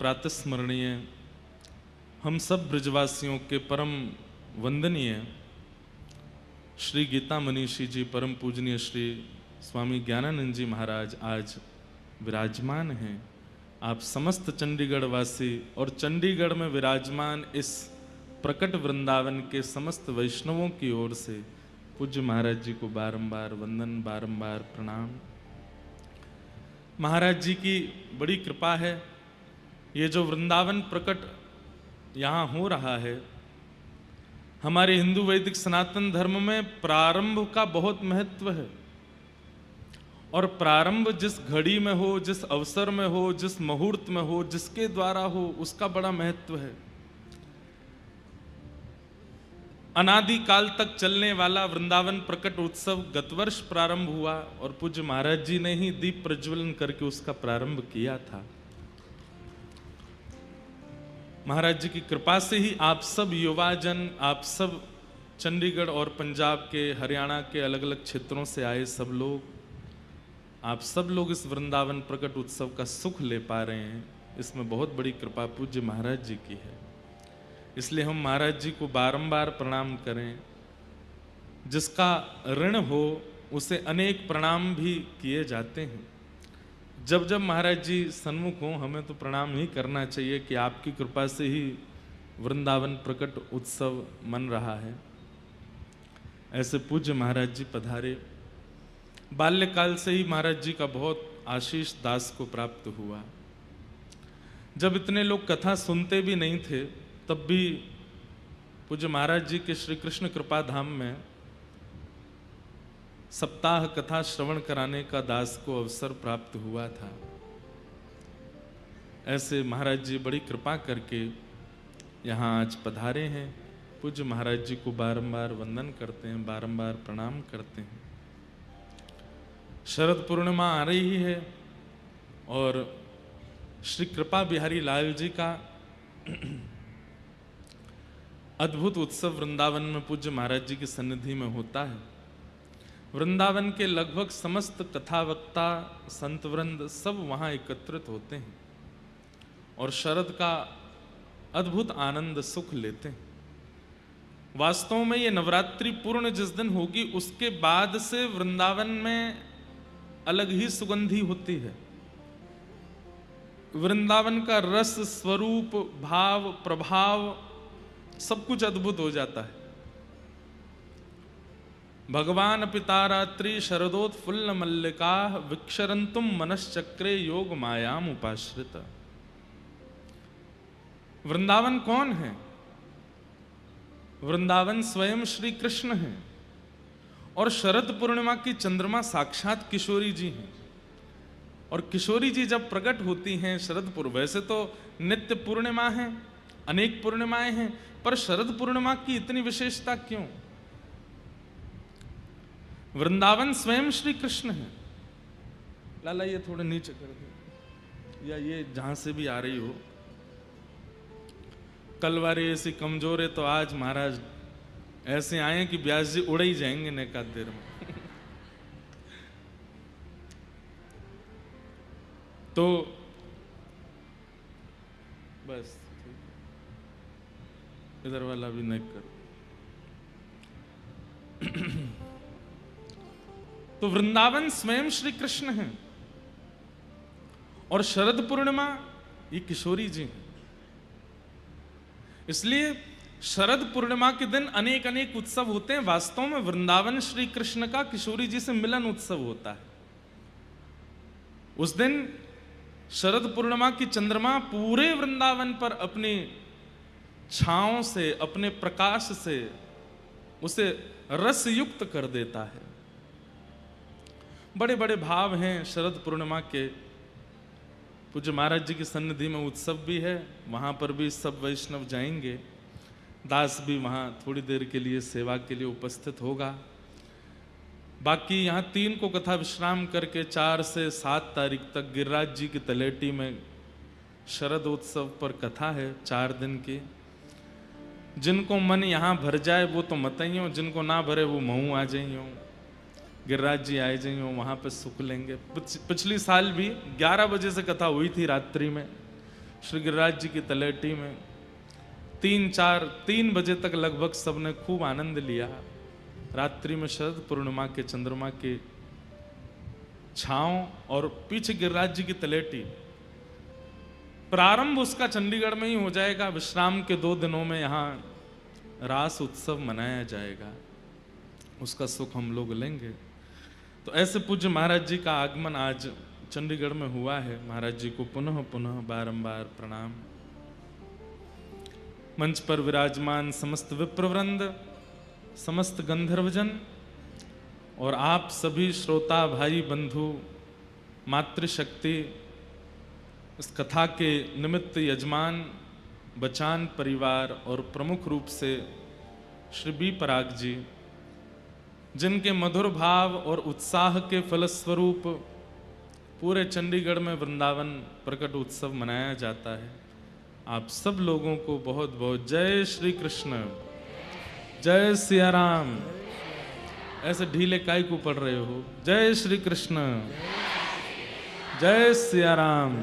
प्रातस्मरणीय, हम सब ब्रजवासियों के परम वंदनीय श्री गीता मनीषी जी, परम पूजनीय श्री स्वामी ज्ञानानंद जी महाराज आज विराजमान हैं। आप समस्त चंडीगढ़ वासी और चंडीगढ़ में विराजमान इस प्रकट वृंदावन के समस्त वैष्णवों की ओर से पूज्य महाराज जी को बारंबार वंदन, बारंबार प्रणाम। महाराज जी की बड़ी कृपा है। ये जो वृंदावन प्रकट यहाँ हो रहा है, हमारे हिंदू वैदिक सनातन धर्म में प्रारंभ का बहुत महत्व है। और प्रारंभ जिस घड़ी में हो, जिस अवसर में हो, जिस मुहूर्त में हो, जिसके द्वारा हो, उसका बड़ा महत्व है। अनादि काल तक चलने वाला वृंदावन प्रकट उत्सव गत वर्ष प्रारंभ हुआ और पूज्य महाराज जी ने ही दीप प्रज्वलन करके उसका प्रारंभ किया था। महाराज जी की कृपा से ही आप सब युवाजन, आप सब चंडीगढ़ और पंजाब के, हरियाणा के अलग अलग क्षेत्रों से आए सब लोग, आप सब लोग इस वृंदावन प्रकट उत्सव का सुख ले पा रहे हैं। इसमें बहुत बड़ी कृपा पूज्य महाराज जी की है। इसलिए हम महाराज जी को बारंबार प्रणाम करें। जिसका ऋण हो उसे अनेक प्रणाम भी किए जाते हैं। जब जब महाराज जी सन्मुख हों, हमें तो प्रणाम ही करना चाहिए कि आपकी कृपा से ही वृंदावन प्रकट उत्सव मन रहा है। ऐसे पूज्य महाराज जी पधारे। बाल्यकाल से ही महाराज जी का बहुत आशीष दास को प्राप्त हुआ। जब इतने लोग कथा सुनते भी नहीं थे, तब भी पूज्य महाराज जी के श्री कृष्ण कृपा धाम में सप्ताह कथा श्रवण कराने का दास को अवसर प्राप्त हुआ था। ऐसे महाराज जी बड़ी कृपा करके यहाँ आज पधारे हैं। पूज्य महाराज जी को बारंबार वंदन करते हैं, बारंबार प्रणाम करते हैं। शरद पूर्णिमा आ रही है और श्री कृपा बिहारी लाल जी का अद्भुत उत्सव वृंदावन में पूज्य महाराज जी की सन्निधि में होता है। वृंदावन के लगभग समस्त कथावक्ता, संत वृंद सब वहां एकत्रित होते हैं और शरद का अद्भुत आनंद सुख लेते हैं। वास्तव में ये नवरात्रि पूर्ण जिस दिन होगी, उसके बाद से वृंदावन में अलग ही सुगंधी होती है। वृंदावन का रस, स्वरूप, भाव, प्रभाव सब कुछ अद्भुत हो जाता है। भगवान पितारात्रि शरदोत्फुल्ल मल्लिका विक्षरंतुम मनश्चक्रे योग मायाम उपाश्रित। वृंदावन कौन है? वृंदावन स्वयं श्री कृष्ण है और शरद पूर्णिमा की चंद्रमा साक्षात किशोरी जी हैं। और किशोरी जी जब प्रकट होती हैं शरदपुर, वैसे तो नित्य पूर्णिमा है, अनेक पूर्णिमाएं हैं, पर शरद पूर्णिमा की इतनी विशेषता क्यों? वृंदावन स्वयं श्री कृष्ण है। लाला ये थोड़े नीचे कर दो, या ये जहां से भी आ रही हो। कल वारी ऐसी कमजोर है तो आज महाराज ऐसे आए कि व्यास जी उड़ ही जाएंगे न एकाध देर में। तो बस इधर वाला भी नहीं कर। तो वृंदावन स्वयं श्री कृष्ण है और शरद पूर्णिमा ये किशोरी जी हैं। इसलिए शरद पूर्णिमा के दिन अनेक अनेक उत्सव होते हैं। वास्तव में वृंदावन श्री कृष्ण का किशोरी जी से मिलन उत्सव होता है। उस दिन शरद पूर्णिमा की चंद्रमा पूरे वृंदावन पर अपनी छाओं से, अपने प्रकाश से उसे रस युक्त कर देता है। बड़े बड़े भाव हैं शरद पूर्णिमा के। पूज्य महाराज जी की सन्निधि में उत्सव भी है, वहां पर भी सब वैष्णव जाएंगे। दास भी वहां थोड़ी देर के लिए सेवा के लिए उपस्थित होगा। बाकी यहाँ 3 को कथा विश्राम करके 4 से 7 तारीख तक गिरिराज जी की तलेटी में शरद उत्सव पर कथा है 4 दिन की। जिनको मन यहाँ भर जाए वो तो मत ही हो, जिनको ना भरे वो महू आ जाइयो, गिरिराज जी आए जाइयो, वहाँ पे सुख लेंगे। पिछली साल भी 11 बजे से कथा हुई थी रात्रि में श्री गिरिराज जी की तलेटी में 3 बजे तक लगभग सबने खूब आनंद लिया। रात्रि में शरद पूर्णिमा के चंद्रमा के छांव और पीछे गिरिराज जी की तलेटी। प्रारंभ उसका चंडीगढ़ में ही हो जाएगा। विश्राम के 2 दिनों में यहाँ रास उत्सव मनाया जाएगा, उसका सुख हम लोग लेंगे। तो ऐसे पूज्य महाराज जी का आगमन आज चंडीगढ़ में हुआ है। महाराज जी को पुनः पुनः बारंबार प्रणाम। मंच पर विराजमान समस्त विप्रवृंद, समस्त गंधर्वजन और आप सभी श्रोता भाई बंधु, मातृशक्ति, इस कथा के निमित्त यजमान, बचान परिवार और प्रमुख रूप से श्री बी पराग जी, जिनके मधुर भाव और उत्साह के फलस्वरूप पूरे चंडीगढ़ में वृंदावन प्रकट उत्सव मनाया जाता है। आप सब लोगों को बहुत बहुत जय श्री कृष्ण, जय सिया राम। ऐसे ढीले काहे को पढ़ रहे हो? जय श्री कृष्ण, जय सिया राम,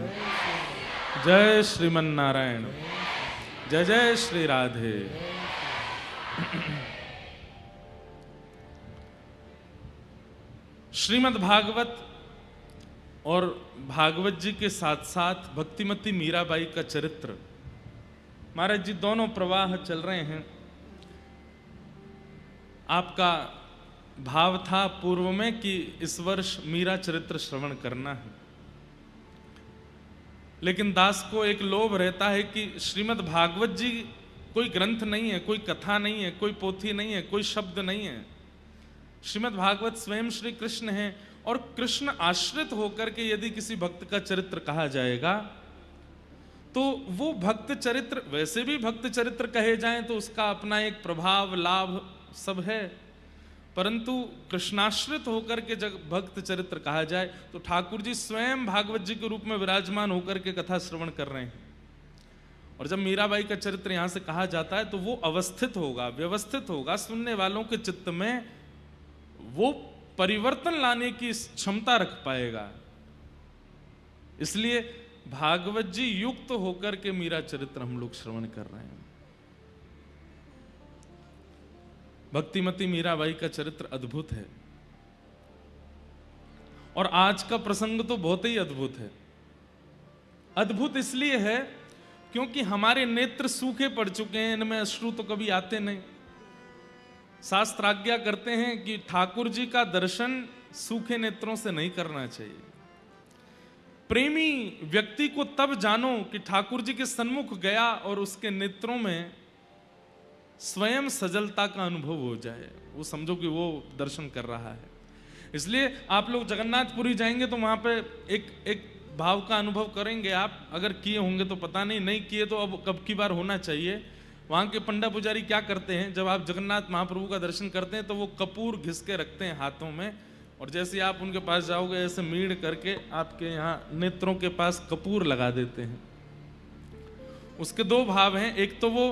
जय श्रीमन नारायण, जय जय श्री राधे। श्रीमद् भागवत और भागवत जी के साथ साथ भक्तिमती मीराबाई का चरित्र, महाराज जी दोनों प्रवाह चल रहे हैं। आपका भाव था पूर्व में कि इस वर्ष मीरा चरित्र श्रवण करना है, लेकिन दास को एक लोभ रहता है कि श्रीमद् भागवत जी कोई ग्रंथ नहीं है, कोई कथा नहीं है, कोई पोथी नहीं है, कोई शब्द नहीं है। श्रीमद् भागवत स्वयं श्री कृष्ण है और कृष्ण आश्रित होकर के यदि किसी भक्त का चरित्र कहा जाएगा तो वो भक्त चरित्र, वैसे भी भक्त चरित्र कहे जाएं तो उसका अपना एक प्रभाव लाभ सब है, परंतु कृष्णाश्रित होकर के जब भक्त चरित्र कहा जाए तो ठाकुर जी स्वयं भागवत जी के रूप में विराजमान होकर के कथा श्रवण कर रहे हैं। और जब मीराबाई का चरित्र यहां से कहा जाता है तो वो अवस्थित होगा, व्यवस्थित होगा, सुनने वालों के चित्त में वो परिवर्तन लाने की क्षमता रख पाएगा। इसलिए भागवत जी युक्त होकर के मीरा चरित्र हम लोग श्रवण कर रहे हैं। भक्तिमती मीराबाई का चरित्र अद्भुत है और आज का प्रसंग तो बहुत ही अद्भुत है। अद्भुत इसलिए है क्योंकि हमारे नेत्र सूखे पड़ चुके हैं, इनमें अश्रु तो कभी आते नहीं। शास्त्र आज्ञा करते हैं कि ठाकुर जी का दर्शन सूखे नेत्रों से नहीं करना चाहिए। प्रेमी व्यक्ति को तब जानो कि ठाकुर जी के सन्मुख गया और उसके नेत्रों में स्वयं सजलता का अनुभव हो जाए, वो समझो कि वो दर्शन कर रहा है। इसलिए आप लोग जगन्नाथपुरी जाएंगे तो वहां पे एक भाव का अनुभव करेंगे आप। अगर किए होंगे तो पता नहीं, नहीं किए तो अब कब की बार होना चाहिए। वहां के पंडा पुजारी क्या करते हैं, जब आप जगन्नाथ महाप्रभु का दर्शन करते हैं तो वो कपूर घिस के रखते हैं हाथों में, और जैसे आप उनके पास जाओगे ऐसे मीड़ करके आपके यहाँ नेत्रों के पास कपूर लगा देते हैं। उसके 2 भाव हैं। एक तो वो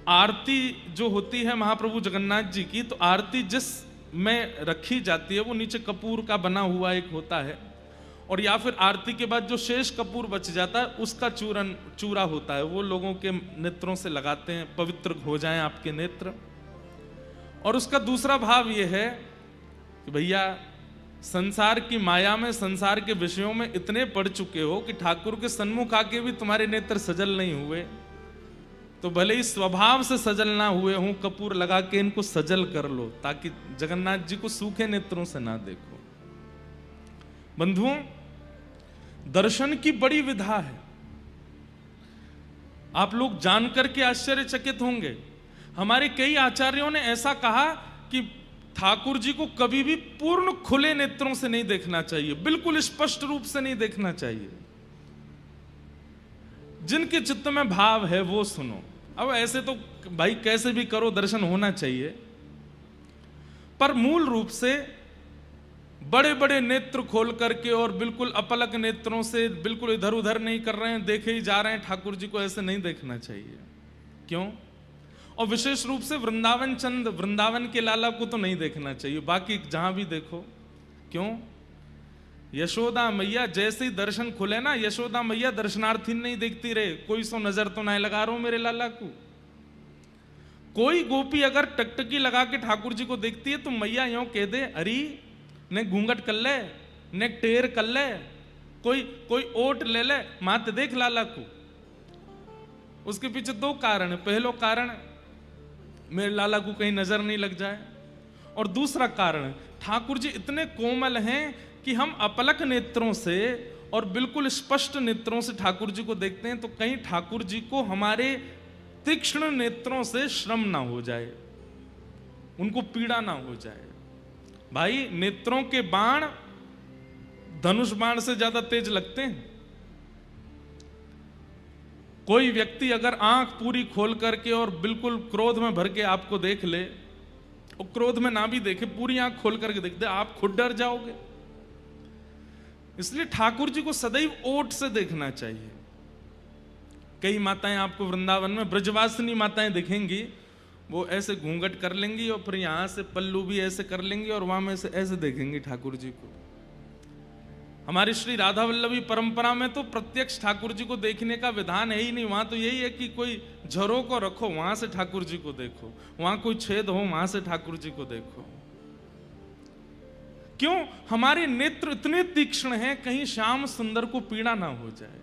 आरती जो होती है महाप्रभु जगन्नाथ जी की, तो आरती जिस में रखी जाती है वो नीचे कपूर का बना हुआ एक होता है, और या फिर आरती के बाद जो शेष कपूर बच जाता है उसका चूरा होता है, वो लोगों के नेत्रों से लगाते हैं, पवित्र हो जाएं आपके नेत्र। और उसका दूसरा भाव ये है कि भैया संसार की माया में, संसार के विषयों में इतने पड़ चुके हो कि ठाकुर के सन्मुख आके भी तुम्हारे नेत्र सजल नहीं हुए, तो भले ही स्वभाव से सजल ना हुए हों, कपूर लगा के इनको सजल कर लो ताकि जगन्नाथ जी को सूखे नेत्रों से ना देखो। बंधुओं, दर्शन की बड़ी विधा है। आप लोग जानकर के आश्चर्यचकित होंगे। हमारे कई आचार्यों ने ऐसा कहा कि ठाकुर जी को कभी भी पूर्ण खुले नेत्रों से नहीं देखना चाहिए, बिल्कुल स्पष्ट रूप से नहीं देखना चाहिए। जिनके चित्त में भाव है वो सुनो। अब ऐसे तो भाई कैसे भी करो दर्शन होना चाहिए, पर मूल रूप से बड़े बड़े नेत्र खोल करके और बिल्कुल अपलक नेत्रों से बिल्कुल इधर उधर नहीं कर रहे हैं, देखे ही जा रहे हैं ठाकुर जी को, ऐसे नहीं देखना चाहिए। क्यों? और विशेष रूप से वृंदावन चंद, वृंदावन के लाला को तो नहीं देखना चाहिए, बाकी जहां भी देखो। क्यों? यशोदा मैया जैसे ही दर्शन खुले ना, यशोदा मैया दर्शनार्थी नहीं देखती रहे, कोई सो नजर तो ना लगा रहा हूं मेरे लाला को। कोई गोपी अगर टकटकी लगा के ठाकुर जी को देखती है तो मैया यूं कह दे, अरे ने घूंघट कर ले, ने टेर कर ले, कोई ओट ले ले, मात देख लाला को। उसके पीछे दो कारण है। पहलो कारण मेरे लाला को कहीं नजर नहीं लग जाए, और दूसरा कारण ठाकुर जी इतने कोमल हैं कि हम अपलक नेत्रों से और बिल्कुल स्पष्ट नेत्रों से ठाकुर जी को देखते हैं, तो कहीं ठाकुर जी को हमारे तीक्ष्ण नेत्रों से श्रम ना हो जाए, उनको पीड़ा ना हो जाए। भाई नेत्रों के बाण धनुष बाण से ज्यादा तेज लगते हैं। कोई व्यक्ति अगर आंख पूरी खोल करके और बिल्कुल क्रोध में भर के आपको देख ले, और क्रोध में ना भी देखे, पूरी आंख खोल करके देख दे, आप खुद डर जाओगे। इसलिए ठाकुर जी को सदैव ओट से देखना चाहिए। कई माताएं आपको वृंदावन में ब्रजवासिनी माताएं दिखेंगी, वो ऐसे घूंघट कर लेंगी और फिर यहां से पल्लू भी ऐसे कर लेंगी और वहां में से ऐसे देखेंगी ठाकुर जी को। हमारी श्री राधा वल्लभी परंपरा में तो प्रत्यक्ष ठाकुर जी को देखने का विधान है ही नहीं। वहां तो यही है कि कोई झरों को रखो, वहां से ठाकुर जी को देखो, वहां कोई छेद हो, वहां से ठाकुर जी को देखो। क्यों? हमारे नेत्र इतने तीक्ष्ण हैं, कहीं श्याम सुंदर को पीड़ा ना हो जाए।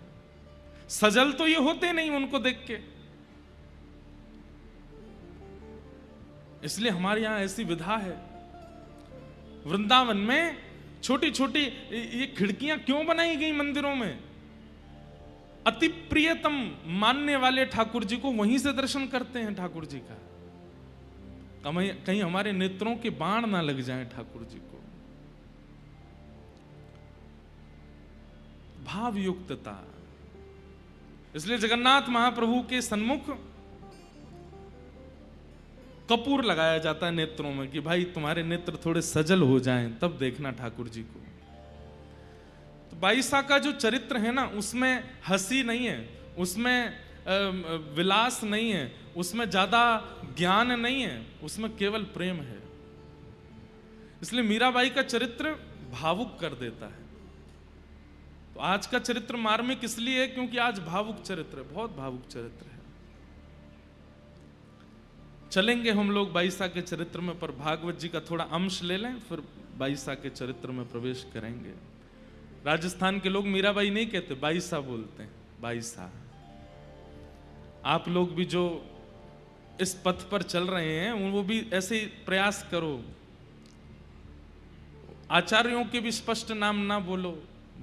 सजल तो ये होते नहीं उनको देख के, इसलिए हमारे यहां ऐसी विधा है। वृंदावन में छोटी छोटी ये खिड़कियां क्यों बनाई गई मंदिरों में? अति प्रियतम मानने वाले ठाकुर जी को वहीं से दर्शन करते हैं ठाकुर जी का। कहीं हमारे नेत्रों के बाण ना लग जाएं ठाकुर जी को। भावयुक्तता। इसलिए जगन्नाथ महाप्रभु के सन्मुख कपूर लगाया जाता है नेत्रों में कि भाई तुम्हारे नेत्र थोड़े सजल हो जाएं तब देखना ठाकुर जी को। तो बाईसा का जो चरित्र है ना, उसमें हंसी नहीं है, उसमें विलास नहीं है, उसमें ज्यादा ज्ञान नहीं है, उसमें केवल प्रेम है। इसलिए मीराबाई का चरित्र भावुक कर देता है। तो आज का चरित्र मार्मिक इसलिए है क्योंकि आज भावुक चरित्र है, बहुत भावुक चरित्र है। चलेंगे हम लोग बाईसा के चरित्र में, पर भागवत जी का थोड़ा अंश ले लें, फिर बाईसा के चरित्र में प्रवेश करेंगे। राजस्थान के लोग मीराबाई नहीं कहते, बाईसा बोलते हैं, बाईसा। आप लोग भी जो इस पथ पर चल रहे हैं वो भी ऐसे ही प्रयास करो। आचार्यों के भी स्पष्ट नाम ना बोलो,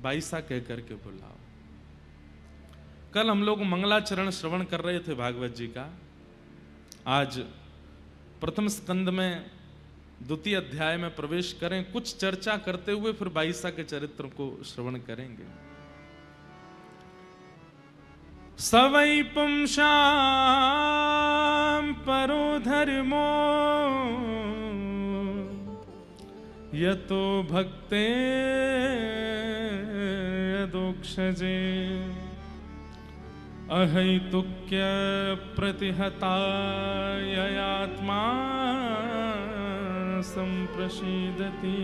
बाईसा कह करके बुलाओ। कल हम लोग मंगलाचरण श्रवण कर रहे थे भागवत जी का। आज प्रथम स्कंद में द्वितीय अध्याय में प्रवेश करें, कुछ चर्चा करते हुए फिर बाईसा के चरित्र को श्रवण करेंगे। सवै पुंसां परो धर्मो यतो भक्ते यदोक्षजे अहैतुक्य प्रतिहताययात्मा संप्रसीदति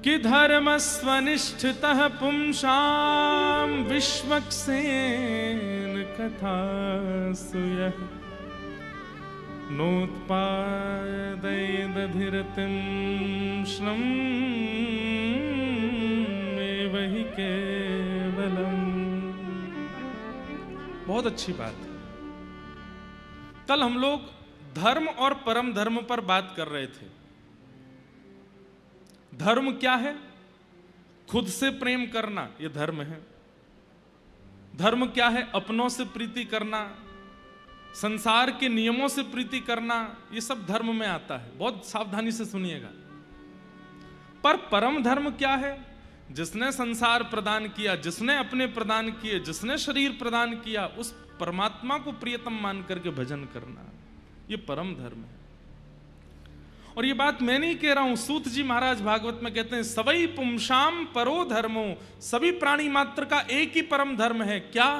कि धर्मस्वनिष्ठितः पुंसां विश्वक्सेन कथासुयः नोत्पादयदधिरतिं श्रम् वही केवलम। बहुत अच्छी बात है। कल हम लोग धर्म और परम धर्म पर बात कर रहे थे। धर्म क्या है? खुद से प्रेम करना, यह धर्म है। धर्म क्या है? अपनों से प्रीति करना, संसार के नियमों से प्रीति करना, यह सब धर्म में आता है। बहुत सावधानी से सुनिएगा। पर परम धर्म क्या है? जिसने संसार प्रदान किया, जिसने अपने प्रदान किए, जिसने शरीर प्रदान किया, उस परमात्मा को प्रियतम मान करके भजन करना, ये परम धर्म है। और ये बात मैं नहीं कह रहा हूं, सूत जी महाराज भागवत में कहते हैं सवै पुंसां परो धर्मो, सभी प्राणी मात्र का एक ही परम धर्म है। क्या?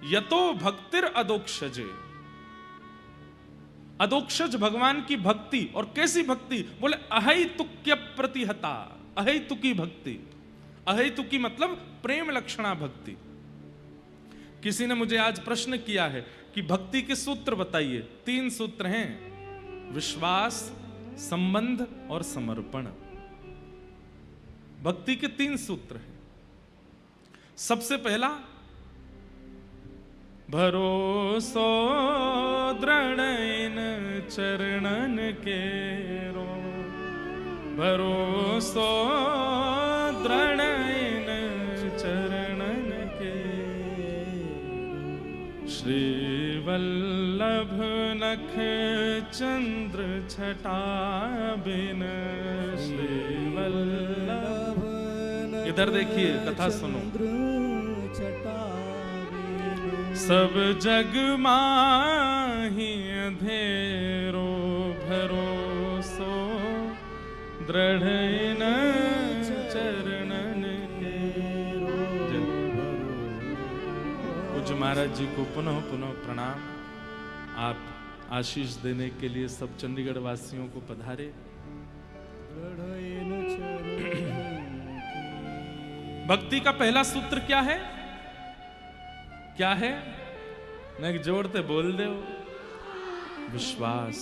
यतो भक्तिर अदोक्षजे, अधोक्षज भगवान की भक्ति। और कैसी भक्ति? बोले अहैतुक्य प्रतिहता, अहैतुकी भक्ति। अहैतुकी मतलब प्रेम लक्षणा भक्ति। किसी ने मुझे आज प्रश्न किया है कि भक्ति के सूत्र बताइए। 3 सूत्र हैं, विश्वास, संबंध और समर्पण। भक्ति के 3 सूत्र हैं। सबसे पहला, भरोसो दृढ़ चरणन के रो, भरोसो दृढ़ चरणन के, श्री वल्लभ नख चंद्र छटा बिन, श्री वल्लभ। इधर देखिए, कथा सुनो। सब जग माही अंधेरो, भरोसो दृढ़ चरणन के। पूज्य महाराज जी को पुनः पुनः प्रणाम। आप आशीष देने के लिए सब चंडीगढ़ वासियों को पधारे। भक्ति का पहला सूत्र क्या है? क्या है? मैं जोड़ते बोल दे, विश्वास,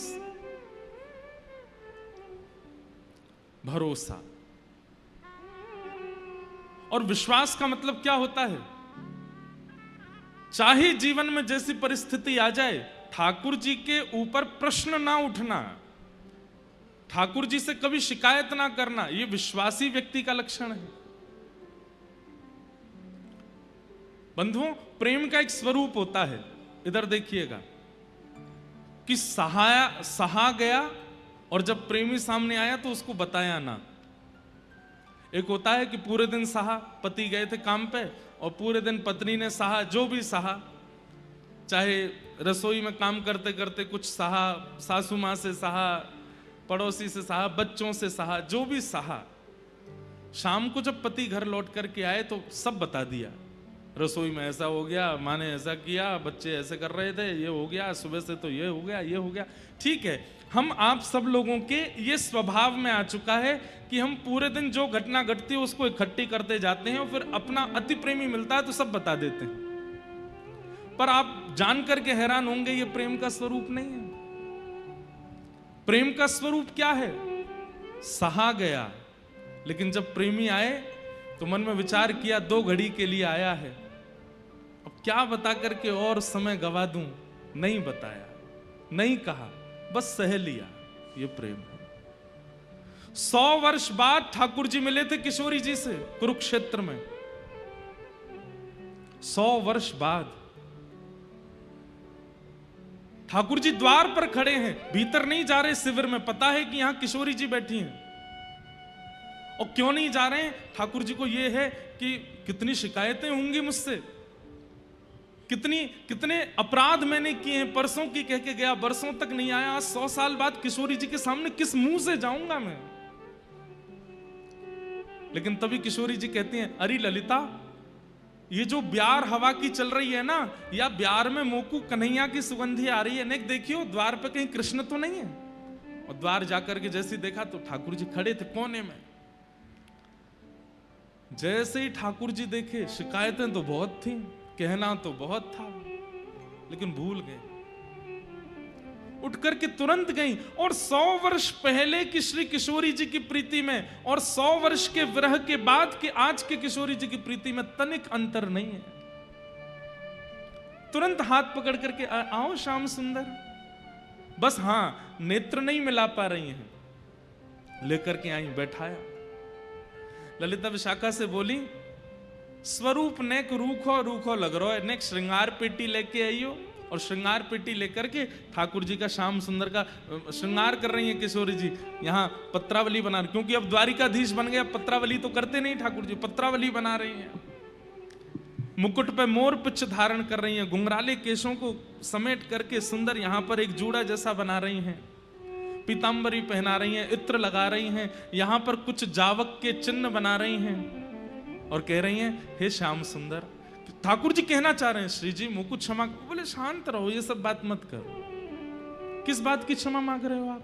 भरोसा। और विश्वास का मतलब क्या होता है? चाहे जीवन में जैसी परिस्थिति आ जाए, ठाकुर जी के ऊपर प्रश्न ना उठना, ठाकुर जी से कभी शिकायत ना करना, यह विश्वासी व्यक्ति का लक्षण है। बंधुओं, प्रेम का एक स्वरूप होता है। इधर देखिएगा कि सहा गया, और जब प्रेमी सामने आया तो उसको बताया ना। एक होता है कि पूरे दिन सहा, पति गए थे काम पे और पूरे दिन पत्नी ने सहा, जो भी सहा, चाहे रसोई में काम करते करते कुछ सहा, सासू माँ से सहा, पड़ोसी से सहा, बच्चों से सहा, जो भी सहा। शाम को जब पति घर लौट करके आए तो सब बता दिया, रसोई में ऐसा हो गया, माँ ने ऐसा किया, बच्चे ऐसे कर रहे थे, ये हो गया, सुबह से तो ये हो गया, ये हो गया। ठीक है, हम आप सब लोगों के ये स्वभाव में आ चुका है कि हम पूरे दिन जो घटना घटती है उसको इकट्ठी करते जाते हैं और फिर अपना अति प्रेमी मिलता है तो सब बता देते हैं। पर आप जान करके हैरान होंगे, ये प्रेम का स्वरूप नहीं है। प्रेम का स्वरूप क्या है? सहा गया, लेकिन जब प्रेमी आए तो मन में विचार किया, 2 घड़ी के लिए आया है, अब क्या बता करके और समय गवा दूं? नहीं बताया, नहीं कहा, बस सह लिया। ये प्रेम है। 100 वर्ष बाद ठाकुर जी मिले थे किशोरी जी से कुरुक्षेत्र में। 100 वर्ष बाद ठाकुर जी द्वार पर खड़े हैं, भीतर नहीं जा रहे शिविर में। पता है कि यहां किशोरी जी बैठी हैं। और क्यों नहीं जा रहे हैं? ठाकुर जी को यह है कि कितनी शिकायतें होंगी मुझसे, कितने अपराध मैंने किए हैं, परसों की कह के गया, बरसों तक नहीं आया, आज 100 साल बाद किशोरी जी के सामने किस मुंह से जाऊंगा मैं? लेकिन तभी किशोरी जी कहती हैं, अरे ललिता, ये जो ब्यार हवा की चल रही है ना, या ब्यार में मोकू कन्हैया की सुगंधी आ रही है, नेक देखियो द्वार पे कहीं कृष्ण तो नहीं है। और द्वार जाकर के जैसे देखा तो ठाकुर जी खड़े थे कोने में। जैसे ही ठाकुर जी देखे, शिकायतें तो बहुत थी, कहना तो बहुत था, लेकिन भूल गए, उठ करके तुरंत गई। और 100 वर्ष पहले की श्री किशोरी जी की प्रीति में और 100 वर्ष के विरह के बाद के आज के किशोरी जी की प्रीति में तनिक अंतर नहीं है। तुरंत हाथ पकड़ करके आओ श्याम सुंदर, बस हाँ नेत्र नहीं मिला पा रही हैं, लेकर के आई, बैठाया। ललिता विशाखा से बोली, स्वरूप नेक रूखो रूखो लग रहा है, नेक श्रृंगार पेटी लेके आइयो। और श्रृंगार पेटी लेकर के ठाकुर जी का श्याम सुंदर का श्रृंगार कर रही है किशोरी जी। यहाँ पत्रावली बना रही, क्योंकि अब द्वारिकाधीश बन गया, पत्रावली तो करते नहीं ठाकुर जी, पत्रावली बना रही हैं। मुकुट पे मोर पिच्छ धारण कर रही हैं, घुंघराले केशों को समेट करके सुंदर यहाँ पर एक जूड़ा जैसा बना रही हैं, पीतांबरी पहना रही हैं, इत्र लगा रही हैं, यहाँ पर कुछ जावक के चिन्ह बना रही हैं और कह रही हैं, हे श्याम सुंदर। ठाकुर जी कहना चाह रहे हैं, श्री जी मुकुट क्षमा। बोले शांत रहो, ये सब बात मत करो, किस बात की क्षमा मांग रहे हो आप?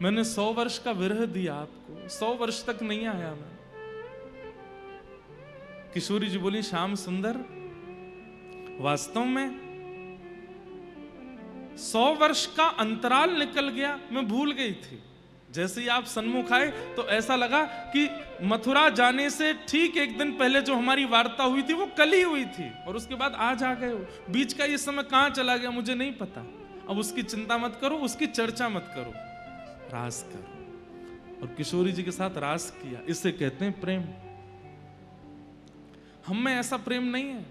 मैंने 100 वर्ष का विरह दिया आपको, 100 वर्ष तक नहीं आया मैं। किशोरी जी बोली, श्याम सुंदर, वास्तव में 100 वर्ष का अंतराल निकल गया, मैं भूल गई थी। जैसे ही आप सन्मुख आए तो ऐसा लगा कि मथुरा जाने से ठीक एक दिन पहले जो हमारी वार्ता हुई थी वो कल ही हुई थी, और उसके बाद आज आ गए हो। बीच का ये समय कहां चला गया मुझे नहीं पता। अब उसकी चिंता मत करो, उसकी चर्चा मत करो, रास करो। और किशोरी जी के साथ रास किया, इसे कहते हैं प्रेम। हम में ऐसा प्रेम नहीं है।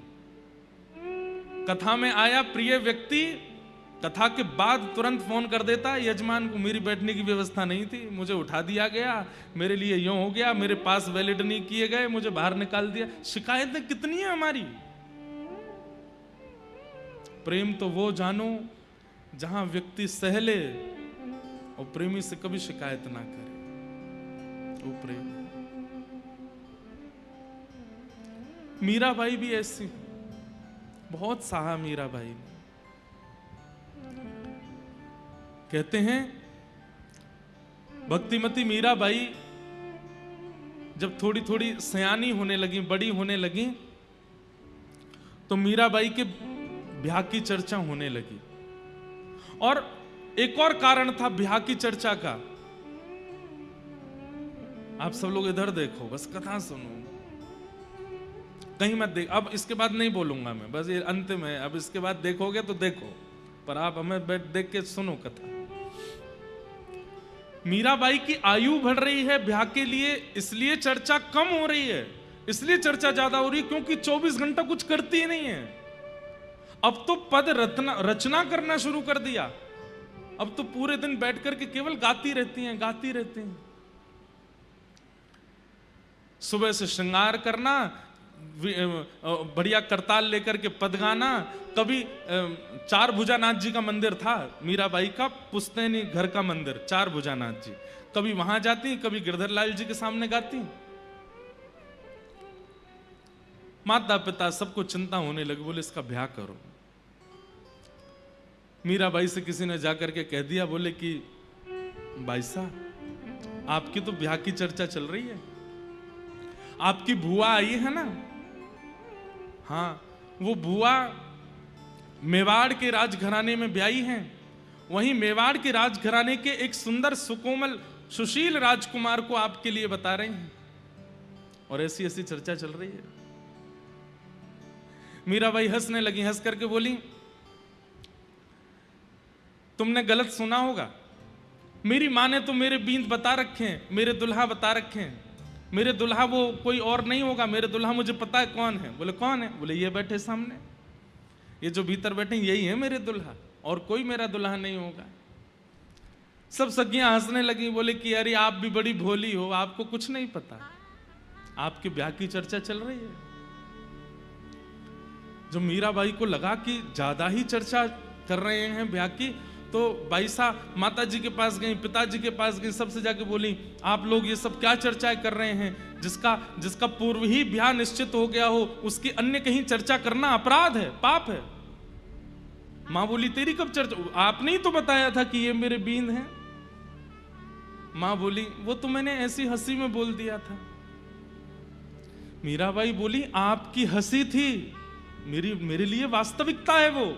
कथा में आया प्रिय व्यक्ति, कथा के बाद तुरंत फोन कर देता, यजमान को मेरी बैठने की व्यवस्था नहीं थी, मुझे उठा दिया गया, मेरे लिए यूं हो गया, मेरे पास वैलिड नहीं किए गए, मुझे बाहर निकाल दिया। शिकायतें कितनी है हमारी। प्रेम तो वो जानो जहां व्यक्ति सहले और प्रेमी से कभी शिकायत ना करे, वो प्रेम। मीराबाई भी ऐसी, बहुत सहा मीराबाई ने। कहते हैं भक्तिमती मीराबाई जब थोड़ी थोड़ी सयानी होने लगी, बड़ी होने लगी, तो मीराबाई के ब्याह की चर्चा होने लगी। और एक और कारण था ब्याह की चर्चा का। आप सब लोग इधर देखो, बस कथा सुनो, कहीं मत देख। अब इसके बाद नहीं बोलूंगा मैं, बस ये अंतिम है। अब इसके बाद देखोगे तो देखो, पर आप हमें बैठ देख के सुनो कथा। मीराबाई की आयु बढ़ रही है ब्याह के लिए, इसलिए चर्चा कम हो रही है, इसलिए चर्चा ज्यादा हो रही है क्योंकि 24 घंटा कुछ करती ही नहीं है। अब तो पद रचना करना शुरू कर दिया। अब तो पूरे दिन बैठ करके केवल गाती रहती हैं, गाती रहती हैं। सुबह से श्रृंगार करना, बढ़िया करताल लेकर के पद गाना। कभी 4 भुजानाथ जी का मंदिर था मीराबाई का, पुश्तैनी घर का मंदिर, 4 भुजानाथ जी। कभी वहां जाती, कभी गिरधर लाल जी के सामने गाती। माता पिता सबको चिंता होने लगी, बोले इसका ब्याह करो। मीराबाई से किसी ने जाकर के कह दिया, बोले कि भाई साहब आपकी तो ब्याह की चर्चा चल रही है, आपकी बुआ आई है ना। हाँ, वो बुआ मेवाड़ के राजघराने में ब्याही हैं। वहीं मेवाड़ के राजघराने के एक सुंदर सुकोमल सुशील राजकुमार को आपके लिए बता रहे हैं, और ऐसी ऐसी चर्चा चल रही है। मीराबाई हंसने लगी, हंस करके बोली, तुमने गलत सुना होगा, मेरी माँ ने तो मेरे बींद बता रखे हैं, मेरे दुल्हा बता रखे हैं। मेरे दुल्हा वो कोई और नहीं होगा, मेरे दुल्हा मुझे पता है कौन है। बोले कौन है? बोले ये बैठे सामने, ये जो भीतर बैठे यही है मेरे दुल्हा, और कोई मेरा दुल्हा नहीं होगा। सब सखियां हंसने लगी, बोले कि अरे आप भी बड़ी भोली हो, आपको कुछ नहीं पता, आपके ब्याह की चर्चा चल रही है। जो मीराबाई को लगा कि ज्यादा ही चर्चा कर रहे हैं ब्याह की, तो बाई साहब माता जी के पास गई, पिताजी के पास गई, सबसे जाके बोली, आप लोग ये सब क्या चर्चाएं कर रहे हैं? जिसका पूर्व ही ब्याह निश्चित हो गया हो उसकी अन्य कहीं चर्चा करना अपराध है, पाप है। मां बोली, तेरी कब चर्चा? आपने ही तो बताया था कि ये मेरे बींद हैं। मां बोली, वो तो मैंने ऐसी हंसी में बोल दिया था। मीराबाई बोली, आपकी हंसी थी, मेरे लिए वास्तविकता है वो।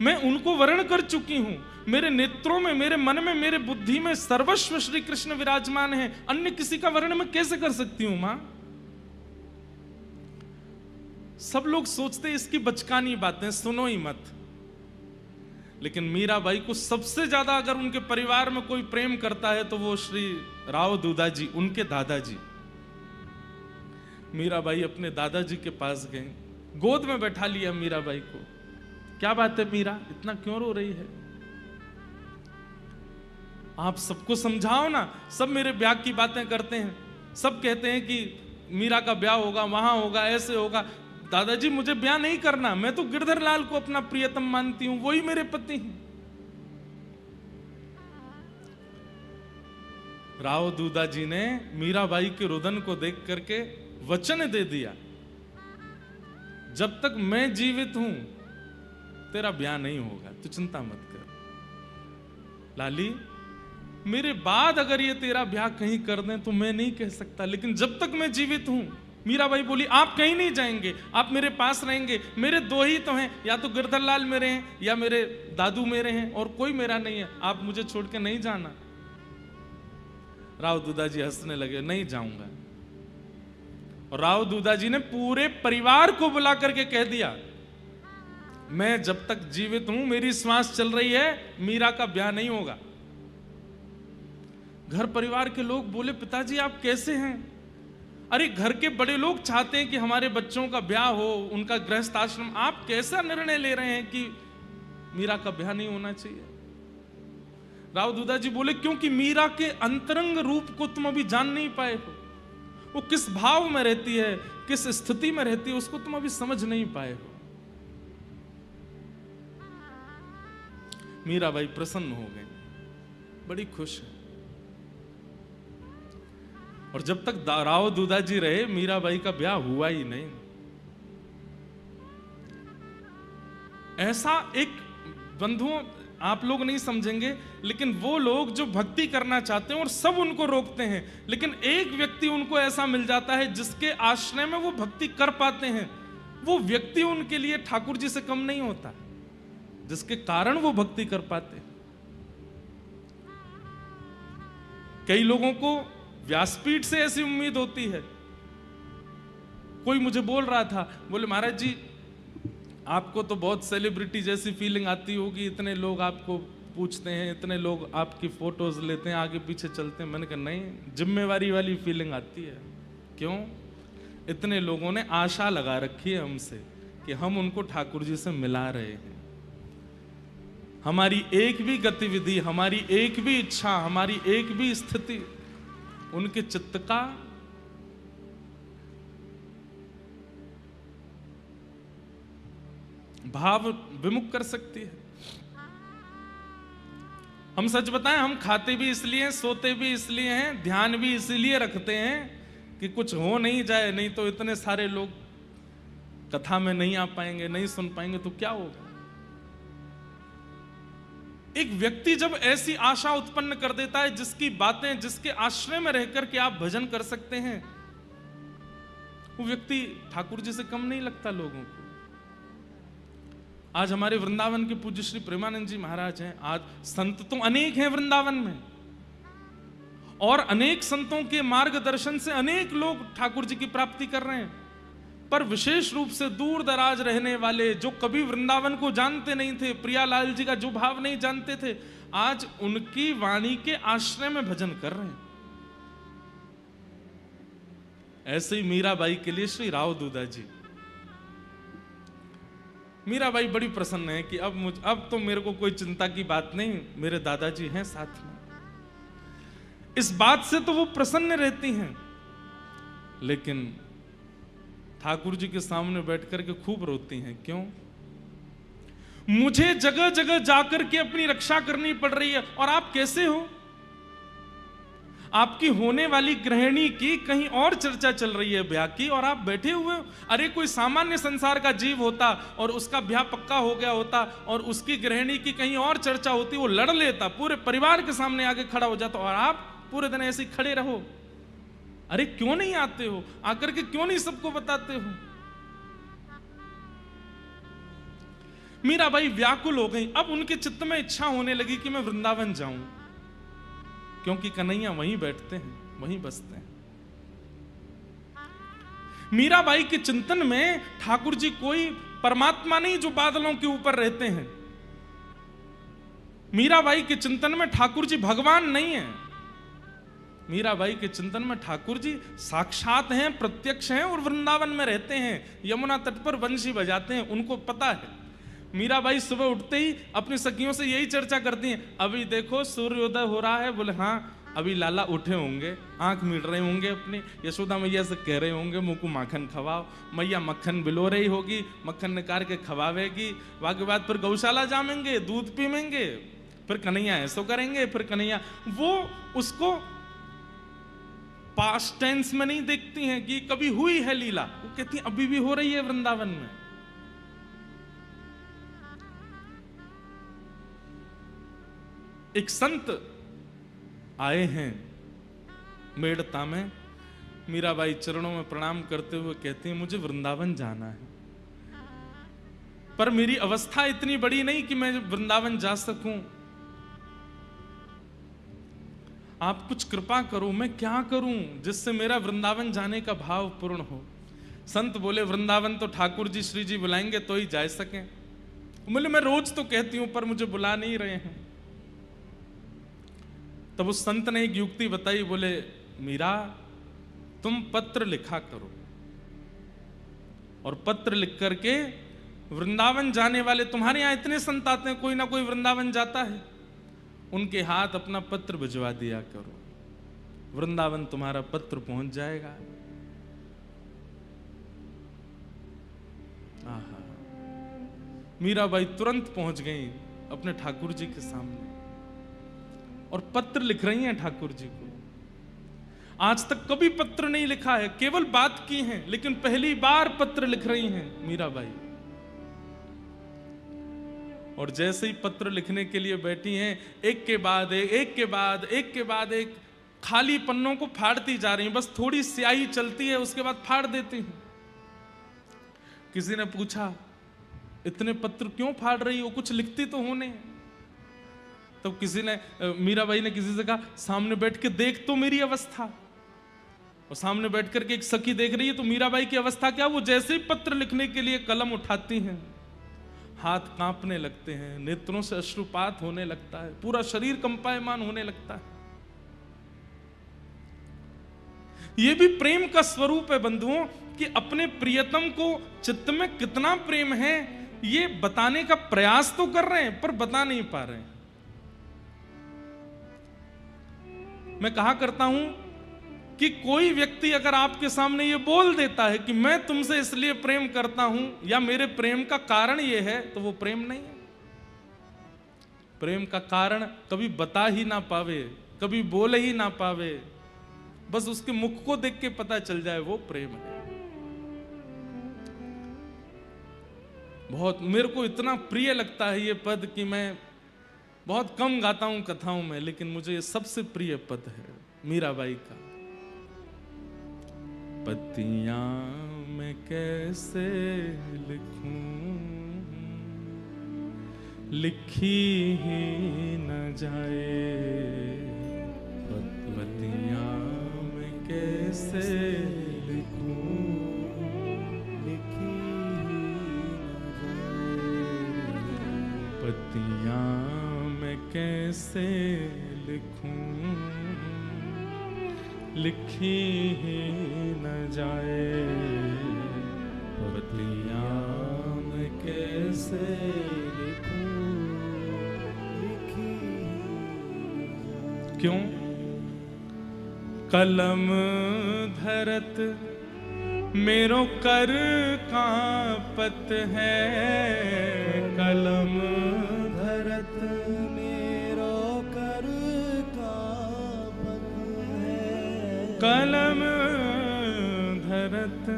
मैं उनको वर्ण कर चुकी हूं, मेरे नेत्रों में, मेरे मन में, मेरे बुद्धि में सर्वस्व श्री कृष्ण विराजमान है, अन्य किसी का वर्ण मैं कैसे कर सकती हूं मां? सब लोग सोचते इसकी बचकानी बातें, सुनो ही मत। लेकिन मीराबाई को सबसे ज्यादा अगर उनके परिवार में कोई प्रेम करता है तो वो श्री राव दूधा जी, उनके दादाजी। मीराबाई अपने दादाजी के पास गए, गोद में बैठा लिया मीराबाई को। क्या बात है मीरा, इतना क्यों रो रही है? आप सबको समझाओ ना, सब मेरे ब्याह की बातें करते हैं, सब कहते हैं कि मीरा का ब्याह होगा, वहां होगा, ऐसे होगा। दादाजी मुझे ब्याह नहीं करना, मैं तो गिरधर लाल को अपना प्रियतम मानती हूं, वही मेरे पति हैं। राव दूधा जी ने मीराबाई के रुदन को देख करके वचन दे दिया, जब तक मैं जीवित हूं तेरा ब्याह नहीं होगा, तू चिंता मत कर। लाली, मेरे बाद अगर ये तेरा ब्याह कहीं कर दें तो मैं नहीं कह सकता, लेकिन जब तक मैं जीवित हूं। मीराबाई बोली, आप कहीं नहीं जाएंगे, आप मेरे पास रहेंगे। मेरे दो ही तो हैं, या तो गिरधर लाल मेरे हैं या मेरे दादू मेरे हैं, और कोई मेरा नहीं है। आप मुझे छोड़ के नहीं जाना। राव दूधाजी हंसने लगे, नहीं जाऊंगा। और राव दूधाजी ने पूरे परिवार को बुला करके कह दिया, मैं जब तक जीवित हूं, मेरी श्वास चल रही है, मीरा का ब्याह नहीं होगा। घर परिवार के लोग बोले, पिताजी आप कैसे हैं? अरे घर के बड़े लोग चाहते हैं कि हमारे बच्चों का ब्याह हो, उनका गृहस्थ आश्रम, आप कैसा निर्णय ले रहे हैं कि मीरा का ब्याह नहीं होना चाहिए? राव दूधाजी बोले, क्योंकि मीरा के अंतरंग रूप को तुम अभी जान नहीं पाए हो। वो किस भाव में रहती है, किस स्थिति में रहती है, उसको तुम अभी समझ नहीं पाए हो। मीराबाई प्रसन्न हो गई, बड़ी खुश है। और जब तक राव दूधाजी रहे, मीराबाई का ब्याह हुआ ही नहीं। ऐसा एक, बंधुओं आप लोग नहीं समझेंगे, लेकिन वो लोग जो भक्ति करना चाहते हैं और सब उनको रोकते हैं, लेकिन एक व्यक्ति उनको ऐसा मिल जाता है जिसके आश्रय में वो भक्ति कर पाते हैं। वो व्यक्ति उनके लिए ठाकुर जी से कम नहीं होता, जिसके कारण वो भक्ति कर पाते हैं। कई लोगों को व्यासपीठ से ऐसी उम्मीद होती है। कोई मुझे बोल रहा था, बोले महाराज जी आपको तो बहुत सेलिब्रिटी जैसी फीलिंग आती होगी, इतने लोग आपको पूछते हैं, इतने लोग आपकी फोटोज लेते हैं, आगे पीछे चलते हैं। मैंने कहा नहीं, जिम्मेवारी वाली फीलिंग आती है। क्यों? इतने लोगों ने आशा लगा रखी है हमसे कि हम उनको ठाकुर जी से मिला रहे हैं। हमारी एक भी गतिविधि, हमारी एक भी इच्छा, हमारी एक भी स्थिति उनके चित्त का भाव विमुख कर सकती है। हम सच बताएं, हम खाते भी इसलिए, सोते भी इसलिए हैं, ध्यान भी इसलिए रखते हैं कि कुछ हो नहीं जाए, नहीं तो इतने सारे लोग कथा में नहीं आ पाएंगे, नहीं सुन पाएंगे तो क्या होगा। एक व्यक्ति जब ऐसी आशा उत्पन्न कर देता है, जिसकी बातें, जिसके आश्रय में रहकर के आप भजन कर सकते हैं, वो व्यक्ति ठाकुर जी से कम नहीं लगता लोगों को। आज हमारे वृंदावन के पूज्य श्री प्रेमानंद जी महाराज हैं। आज संत तो अनेक हैं वृंदावन में, और अनेक संतों के मार्गदर्शन से अनेक लोग ठाकुर जी की प्राप्ति कर रहे हैं। पर विशेष रूप से दूर दराज रहने वाले, जो कभी वृंदावन को जानते नहीं थे, प्रियालाल जी का जो भाव नहीं जानते थे, आज उनकी वाणी के आश्रय में भजन कर रहे हैं। ऐसे ही मीराबाई के लिए श्री राव दूधाजी, मीराबाई बड़ी प्रसन्न है कि अब तो मेरे को कोई चिंता की बात नहीं, मेरे दादाजी हैं साथ में। इस बात से तो वो प्रसन्न रहती हैं, लेकिन ठाकुर जी के सामने बैठ करके खूब रोती हैं। क्यों? मुझे जगह जगह जाकर के अपनी रक्षा करनी पड़ रही है, और आप कैसे हो? आपकी होने वाली गृहिणी की कहीं और चर्चा चल रही है ब्याह की, और आप बैठे हुए हो। अरे कोई सामान्य संसार का जीव होता और उसका ब्याह पक्का हो गया होता, और उसकी गृहिणी की कहीं और चर्चा होती, वो लड़ लेता, पूरे परिवार के सामने आके खड़ा हो जाता, और आप पूरे दिन ऐसे खड़े रहो। अरे क्यों नहीं आते हो? आकर के क्यों नहीं सबको बताते हो? मीराबाई व्याकुल हो गई। अब उनके चित्त में इच्छा होने लगी कि मैं वृंदावन जाऊं, क्योंकि कन्हैया वहीं बैठते हैं, वहीं बसते हैं। मीराबाई के चिंतन में ठाकुर जी कोई परमात्मा नहीं जो बादलों के ऊपर रहते हैं। मीराबाई के चिंतन में ठाकुर जी भगवान नहीं है। मीराबाई के चिंतन में ठाकुर जी साक्षात हैं, प्रत्यक्ष हैं, और वृंदावन में रहते हैं, यमुना तट पर बंशी बजाते हैं। उनको पता है। मीराबाई सुबह उठते ही अपनी सखियों से यही चर्चा करती हैं, अभी देखो सूर्योदय हो रहा है। बोले हाँ, अभी लाला उठे होंगे, आंख मीट रहे होंगे, अपनी यशोदा मैया से कह रहे होंगे मुंह को माखन खवाओ। मैया मक्खन बिलो रही होगी, मक्खन निकाल के खवावेगी। वाके बाद फिर गौशाला जामेंगे, दूध पीमेंगे, फिर कन्हैया ऐसो करेंगे, फिर कन्हैया। वो उसको पास्ट टेंस में नहीं देखती हैं कि कभी हुई है लीला, वो कहती हैं अभी भी हो रही है वृंदावन में। एक संत आए हैं मेड़ता में, मीराबाई चरणों में प्रणाम करते हुए कहती हैं मुझे वृंदावन जाना है, पर मेरी अवस्था इतनी बड़ी नहीं कि मैं वृंदावन जा सकूं, आप कुछ कृपा करो, मैं क्या करूं जिससे मेरा वृंदावन जाने का भाव पूर्ण हो। संत बोले वृंदावन तो ठाकुर जी श्री जी बुलाएंगे तो ही जा सकें। बोले मैं रोज तो कहती हूं पर मुझे बुला नहीं रहे हैं। तब उस संत ने एक युक्ति बताई, बोले मीरा तुम पत्र लिखा करो और पत्र लिख करके वृंदावन जाने वाले, तुम्हारे यहां इतने संत आते हैं, कोई ना कोई वृंदावन जाता है, उनके हाथ अपना पत्र भिजवा दिया करो, वृंदावन तुम्हारा पत्र पहुंच जाएगा। आहा, मीराबाई तुरंत पहुंच गई अपने ठाकुर जी के सामने और पत्र लिख रही हैं ठाकुर जी को। आज तक कभी पत्र नहीं लिखा है, केवल बात की है, लेकिन पहली बार पत्र लिख रही हैं मीराबाई। और जैसे ही पत्र लिखने के लिए बैठी हैं, एक के बाद एक खाली पन्नों को फाड़ती जा रही हैं, बस थोड़ी स्याही चलती है उसके बाद फाड़ देती हैं। किसी ने पूछा इतने पत्र क्यों फाड़ रही हो, कुछ लिखती तो होने। तब किसी ने, मीराबाई ने किसी से कहा सामने बैठ के देख तो मेरी अवस्था। और सामने बैठ करके एक सखी देख रही है, तो मीराबाई की अवस्था क्या, वो जैसे ही पत्र लिखने के लिए कलम उठाती हैं हाथ कांपने लगते हैं, नेत्रों से अश्रुपात होने लगता है, पूरा शरीर कंपायमान होने लगता है। यह भी प्रेम का स्वरूप है बंधुओं, कि अपने प्रियतम को चित्त में कितना प्रेम है ये बताने का प्रयास तो कर रहे हैं पर बता नहीं पा रहे हैं। मैं कहा करता हूं कि कोई व्यक्ति अगर आपके सामने ये बोल देता है कि मैं तुमसे इसलिए प्रेम करता हूं या मेरे प्रेम का कारण ये है, तो वो प्रेम नहीं है। प्रेम का कारण कभी बता ही ना पावे, कभी बोल ही ना पावे, बस उसके मुख को देख के पता चल जाए वो प्रेम है। बहुत मेरे को इतना प्रिय लगता है ये पद कि मैं बहुत कम गाता हूं कथाओं में, लेकिन मुझे ये सबसे प्रिय पद है मीराबाई का। पत्तियां मैं कैसे लिखूं, लिखी ही न जाए, पत्तियां मैं कैसे लिखूं, लिखी ही न जाए, पत्तियां मैं कैसे लिखूं, लिखी ही न जाए, पत्तियां मैं कैसे लिखूं, लिखी क्यों? कलम धरत मेरो कर कांपत है, कलम धरत मेरो कर कांपत है, कलम धरत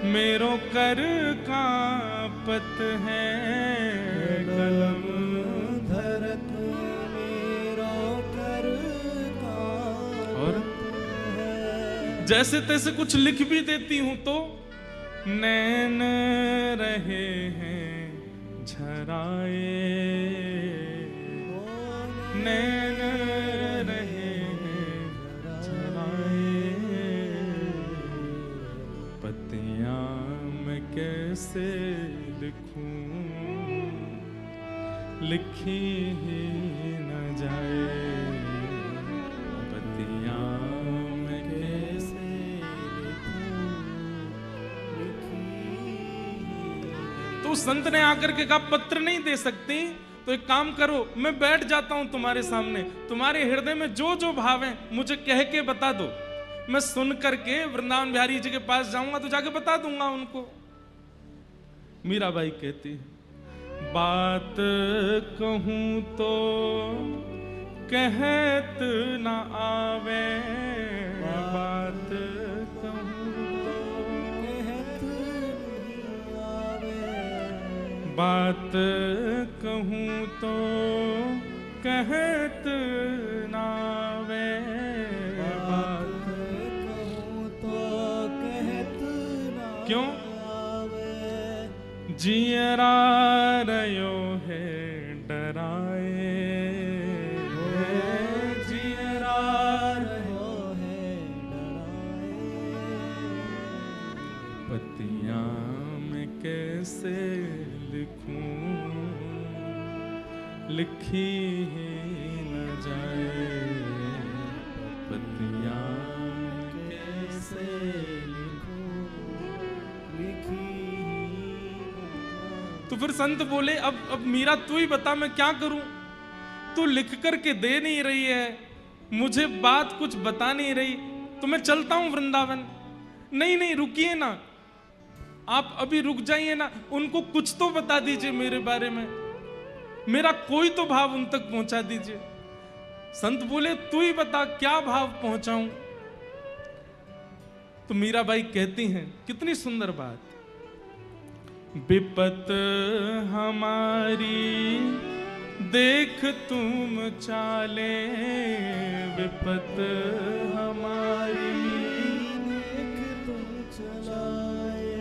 मेरो कर कांपत है, कलम धरत मेरो कर कांपत है। जैसे तैसे कुछ लिख भी देती हूं तो नैन रहे हैं झराए, नैन रहे हैं झराए, पत्तियां मैं कैसे लिखूं, लिखी ही न जाए, पत्तियां मैं कैसे लिखूं, लिखी ही। तो संत ने आकर के कहा पत्र नहीं दे सकती तो एक काम करो, मैं बैठ जाता हूं तुम्हारे सामने, तुम्हारे हृदय में जो जो भाव है मुझे कह के बता दो, मैं सुन करके वृंदावन बिहारी जी के पास जाऊंगा तो जाके बता दूंगा उनको। मीराबाई कहती बात कहूं तो कहत न आवे, बात कहूं तो कहत न आवे, बात कहूं तो कहत नावे, बात कहूँ तो कहत नावे। क्यों? जियरा रयो है डराए, जियरा रयो है डराए। पतियाँ मैं कैसे लिखूं, लिखी ही न जाए। पतियाँ मैं कैसे लिखूं, लिखी ही न तो फिर संत बोले अब मीरा तू ही बता मैं क्या करूं। तू लिख करके दे नहीं रही है, मुझे बात कुछ बता नहीं रही, तो मैं चलता हूं वृंदावन। नहीं नहीं रुकिए ना, आप अभी रुक जाइए ना, उनको कुछ तो बता दीजिए मेरे बारे में, मेरा कोई तो भाव उन तक पहुंचा दीजिए। संत बोले तू ही बता क्या भाव पहुंचाऊं। तो मीराबाई कहती हैं, कितनी सुंदर बात, विपत हमारी देख तुम चाले, विपत हमारी देख तुम चलाए।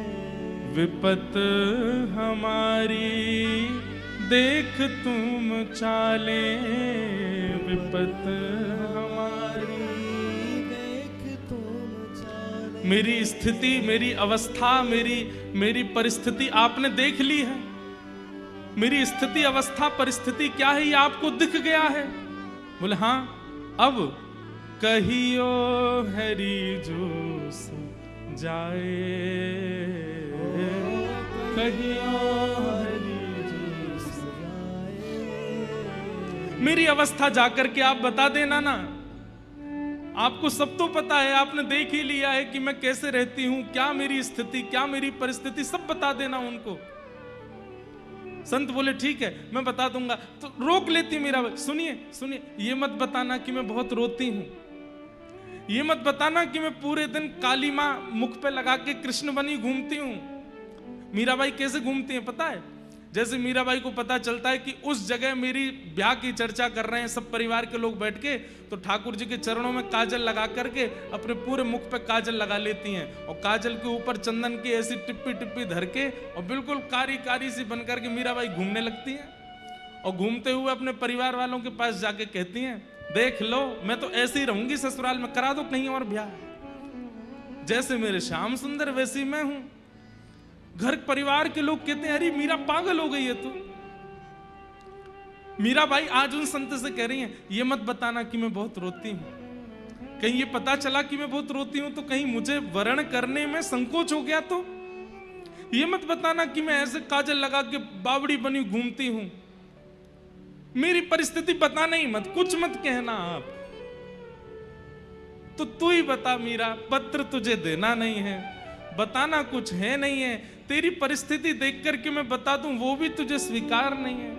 विपत हमारी देख तुम चाले, विपत हमारी देख तुम चलाए। मेरी स्थिति, मेरी अवस्था, मेरी परिस्थिति आपने देख ली है। मेरी स्थिति, अवस्था, परिस्थिति क्या है ये आपको दिख गया है। बोले हाँ, अब कहियो हरि जो जाए, कहियो हरि जो जाए। मेरी अवस्था जाकर के आप बता देना ना, आपको सब तो पता है, आपने देख ही लिया है कि मैं कैसे रहती हूं, क्या मेरी स्थिति, क्या मेरी परिस्थिति, सब बता देना उनको। संत बोले ठीक है मैं बता दूंगा। तो रोक लेती मीरा, सुनिए सुनिए, ये मत बताना कि मैं बहुत रोती हूं, ये मत बताना कि मैं पूरे दिन काली मां मुख पे लगा के कृष्ण बनी घूमती हूं। मीराबाई कैसे घूमती हैं पता है? जैसे मीराबाई को पता चलता है कि उस जगह मेरी ब्याह की चर्चा कर रहे हैं सब परिवार के लोग बैठ के, तो ठाकुर जी के चरणों में काजल लगा करके अपने पूरे मुख पे काजल लगा लेती हैं, और काजल के ऊपर चंदन की ऐसी टिप्पी टिप्पी धर के और बिल्कुल कारी कारी सी बन करके मीराबाई घूमने लगती हैं। और घूमते हुए अपने परिवार वालों के पास जाके कहती हैं, देख लो मैं तो ऐसे ही रहूंगी ससुराल में, करा दो कहीं और ब्याह, जैसे मेरे श्याम सुंदर वैसी मैं हूं। घर परिवार के लोग कहते हैं अरे मीरा पागल हो गई है तू। मीराबाई आज उन संत से कह रही हैं, ये मत बताना कि मैं बहुत रोती हूं, कहीं ये पता चला कि मैं बहुत रोती हूं तो कहीं मुझे वर्ण करने में संकोच हो गया तो। ये मत बताना कि मैं ऐसे काजल लगा के बावड़ी बनी घूमती हूं। मेरी परिस्थिति बताना ही मत, कुछ मत कहना आप, तो तू ही बता मीरा, पत्र तुझे देना नहीं है, बताना कुछ है नहीं है, तेरी परिस्थिति देख करके मैं बता दूं वो भी तुझे स्वीकार नहीं है,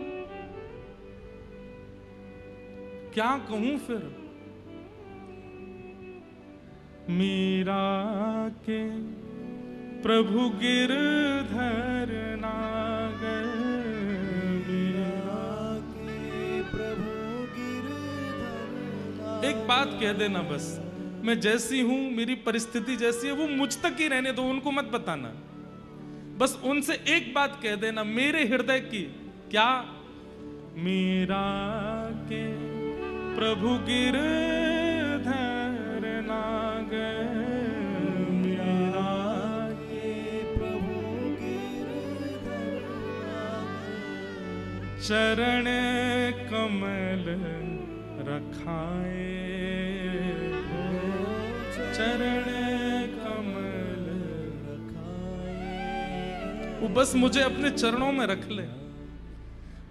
क्या कहूं फिर। मीरा के प्रभु गिरधर नागर, मीरा के प्रभु गिरधर नागर। एक बात कह देना बस, मैं जैसी हूं, मेरी परिस्थिति जैसी है वो मुझ तक ही रहने दो, उनको मत बताना। बस उनसे एक बात कह देना मेरे हृदय की, क्या? मीरा के प्रभु गिरधर नागर, मीरा के प्रभु गिरधर नागर। चरण कमल रखाए, चरण कमल रखाए। वो बस मुझे अपने चरणों में रख ले।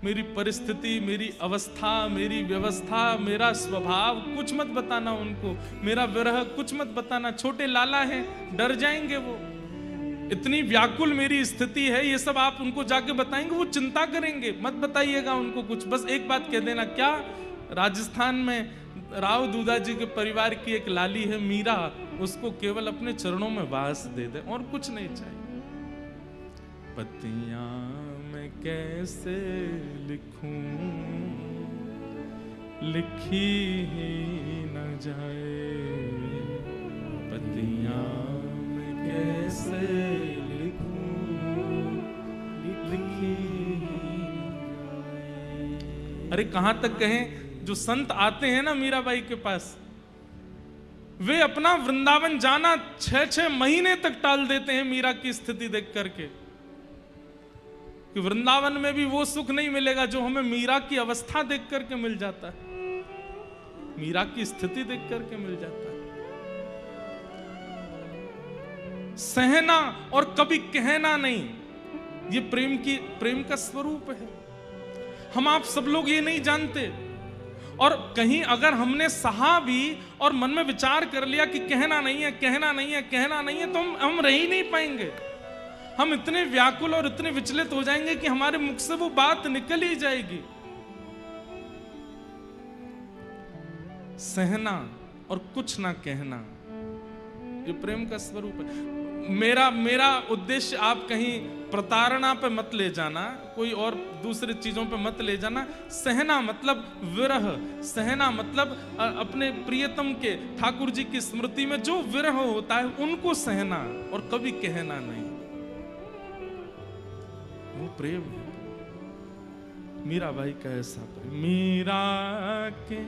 मेरी परिस्थिति, मेरी अवस्था, मेरी व्यवस्था, मेरा स्वभाव कुछ मत बताना उनको, मेरा विरह कुछ मत बताना। छोटे लाला हैं, डर जाएंगे वो, इतनी व्याकुल मेरी स्थिति है, ये सब आप उनको जाके बताएंगे वो चिंता करेंगे, मत बताइएगा उनको कुछ। बस एक बात कह देना, क्या? राजस्थान में राव दूधा जी के परिवार की एक लाली है मीरा, उसको केवल अपने चरणों में वास दे दे और कुछ नहीं चाहिए। पतियां मैं कैसे लिखूं, लिखी ही न जाए, पतियां मैं कैसे लिखूं, लिखी ही न जाए। अरे कहां तक कहें, जो संत आते हैं ना मीराबाई के पास, वे अपना वृंदावन जाना 6-6 महीने तक टाल देते हैं मीरा की स्थिति देख करके, कि वृंदावन में भी वो सुख नहीं मिलेगा जो हमें मीरा की अवस्था देख करके मिल जाता है, मीरा की स्थिति देख करके मिल जाता है। सहना और कभी कहना नहीं, ये प्रेम का स्वरूप है। हम आप सब लोग ये नहीं जानते, और कहीं अगर हमने सहा भी और मन में विचार कर लिया कि कहना नहीं है, कहना नहीं है, कहना नहीं है, तो हम रह ही नहीं पाएंगे। हम इतने व्याकुल और इतने विचलित हो जाएंगे कि हमारे मुख से वो बात निकल ही जाएगी। सहना और कुछ ना कहना, ये प्रेम का स्वरूप है। मेरा उद्देश्य आप कहीं प्रताड़ना पे मत ले जाना, कोई और दूसरी चीजों पे मत ले जाना। सहना मतलब विरह, सहना मतलब अपने प्रियतम के, ठाकुर जी की स्मृति में जो विरह होता है उनको सहना, और कभी कहना नहीं, वो प्रेम है। मीराबाई का ऐसा प्रेम। मीरा के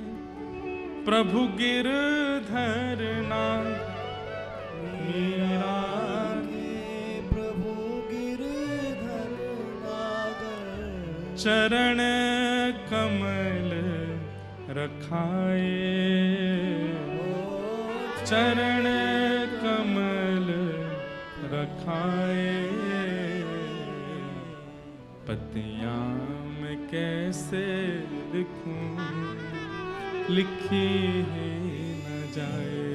प्रभु गिरधर नाथ, मीरा के प्रभु गिरधर नागर, चरण कमल रखाए, चरण कमल रखाए, पतियां मैं कैसे लिखूं, लिखी ही न जाए,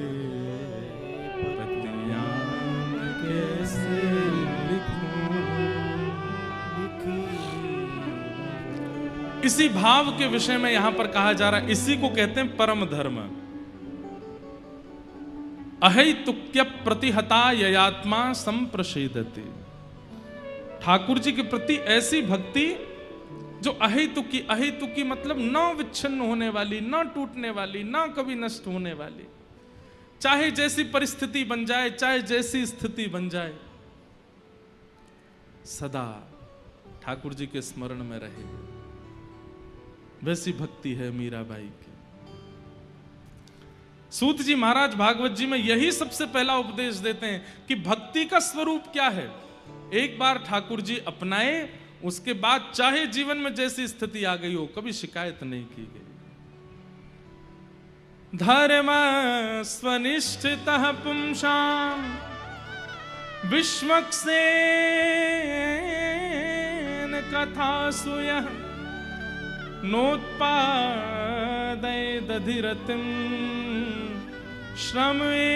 पतियां मैं कैसे लिखूं, लिखी ही न जाए। इसी भाव के विषय में यहां पर कहा जा रहा है, इसी को कहते हैं परम धर्म। अहैतुक्य प्रतिहता ययात्मा संप्रषेदते। ठाकुर जी के प्रति ऐसी भक्ति जो अहेतुकी, अहेतुकी मतलब न विच्छिन्न होने वाली, न टूटने वाली, न कभी नष्ट होने वाली, चाहे जैसी परिस्थिति बन जाए, चाहे जैसी स्थिति बन जाए, सदा ठाकुर जी के स्मरण में रहे। वैसी भक्ति है मीराबाई की। सूत जी महाराज भागवत जी में यही सबसे पहला उपदेश देते हैं कि भक्ति का स्वरूप क्या है। एक बार ठाकुर जी अपनाए, उसके बाद चाहे जीवन में जैसी स्थिति आ गई हो, कभी शिकायत नहीं की गई। धर्म स्वनिष्ठितः पुंसाम विष्मक्सेन कथासुयः नोत्पादय दधिरतिम श्रमे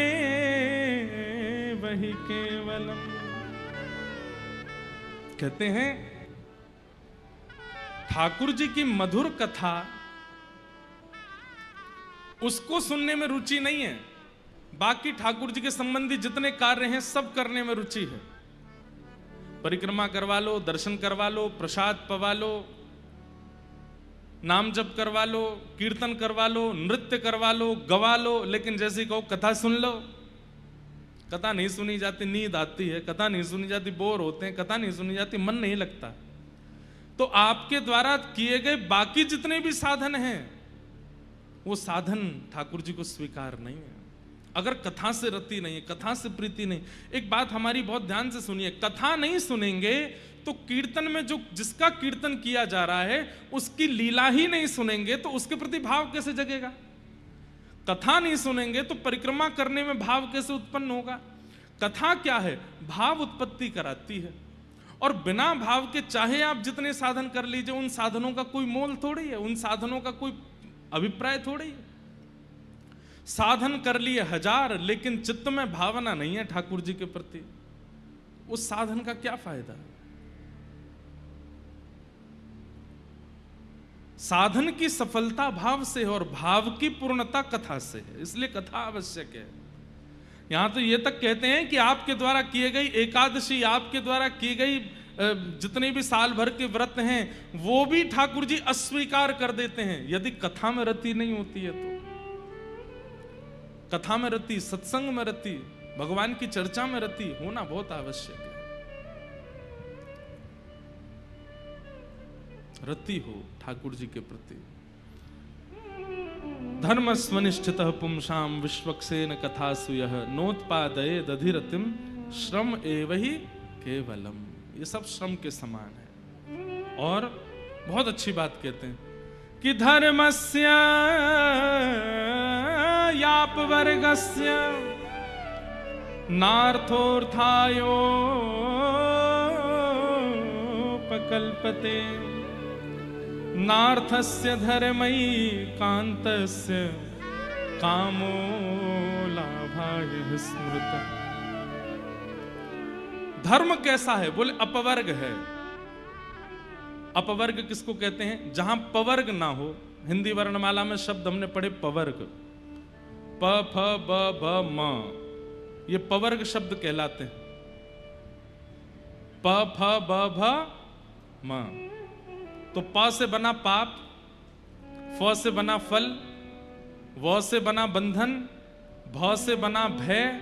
वही केवलम। कहते हैं ठाकुर जी की मधुर कथा, उसको सुनने में रुचि नहीं है, बाकी ठाकुर जी के संबंधी जितने कार्य हैं सब करने में रुचि है। परिक्रमा करवा लो, दर्शन करवा लो, प्रसाद पवा लो, नाम जप करवा लो, कीर्तन करवा लो, नृत्य करवा लो, गवा लो, लेकिन जैसे कहो कथा सुन लो, कथा नहीं सुनी जाती, नींद आती है, कथा नहीं सुनी जाती, बोर होते हैं, कथा नहीं सुनी जाती, मन नहीं लगता। तो आपके द्वारा किए गए बाकी जितने भी साधन हैं, वो साधन ठाकुर जी को स्वीकार नहीं है। अगर कथा से रति नहीं है, कथा से प्रीति नहीं। एक बात हमारी बहुत ध्यान से सुनिए, कथा नहीं सुनेंगे तो कीर्तन में जो जिसका कीर्तन किया जा रहा है उसकी लीला ही नहीं सुनेंगे तो उसके प्रति भाव कैसे जगेगा। कथा नहीं सुनेंगे तो परिक्रमा करने में भाव कैसे उत्पन्न होगा। कथा क्या है, भाव उत्पत्ति कराती है, और बिना भाव के चाहे आप जितने साधन कर लीजिए, उन साधनों का कोई मोल थोड़ी है, उन साधनों का कोई अभिप्राय थोड़ी है। साधन कर लिए 1000, लेकिन चित्त में भावना नहीं है ठाकुर जी के प्रति, उस साधन का क्या फायदा। साधन की सफलता भाव से है और भाव की पूर्णता कथा से है, इसलिए कथा आवश्यक है। यहां तो ये तक कहते हैं कि आपके द्वारा किए गई एकादशी, आपके द्वारा की गई जितने भी साल भर के व्रत हैं वो भी ठाकुर जी अस्वीकार कर देते हैं यदि कथा में रति नहीं होती है तो। कथा में रति, सत्संग में रति, भगवान की चर्चा में रति होना बहुत आवश्यक है। रति हो ठाकुर जी के प्रति। धर्मस्वनिष्ठितः पुंसाम विश्वक्सेन कथासु यः नोत्पादये दधिरतिम श्रम एव ही केवलम। ये सब श्रम के समान है। और बहुत अच्छी बात कहते हैं कि धर्मस्य यापवर्गस्य नार्थोऽर्थायोपकल्पते नार्थस्य धर्मैः कान्तस्य कामो लाभाय स्मृतः। धर्म कैसा है? बोले अपवर्ग है। अपवर्ग किसको कहते हैं? जहां पवर्ग ना हो। हिंदी वर्णमाला में शब्द हमने पढ़े पवर्ग, प फ ब भ म, ये पवर्ग शब्द कहलाते हैं। प फ ब भ म। तो प से बना पाप, फ से बना फल, व से बना बंधन, भ से बना भय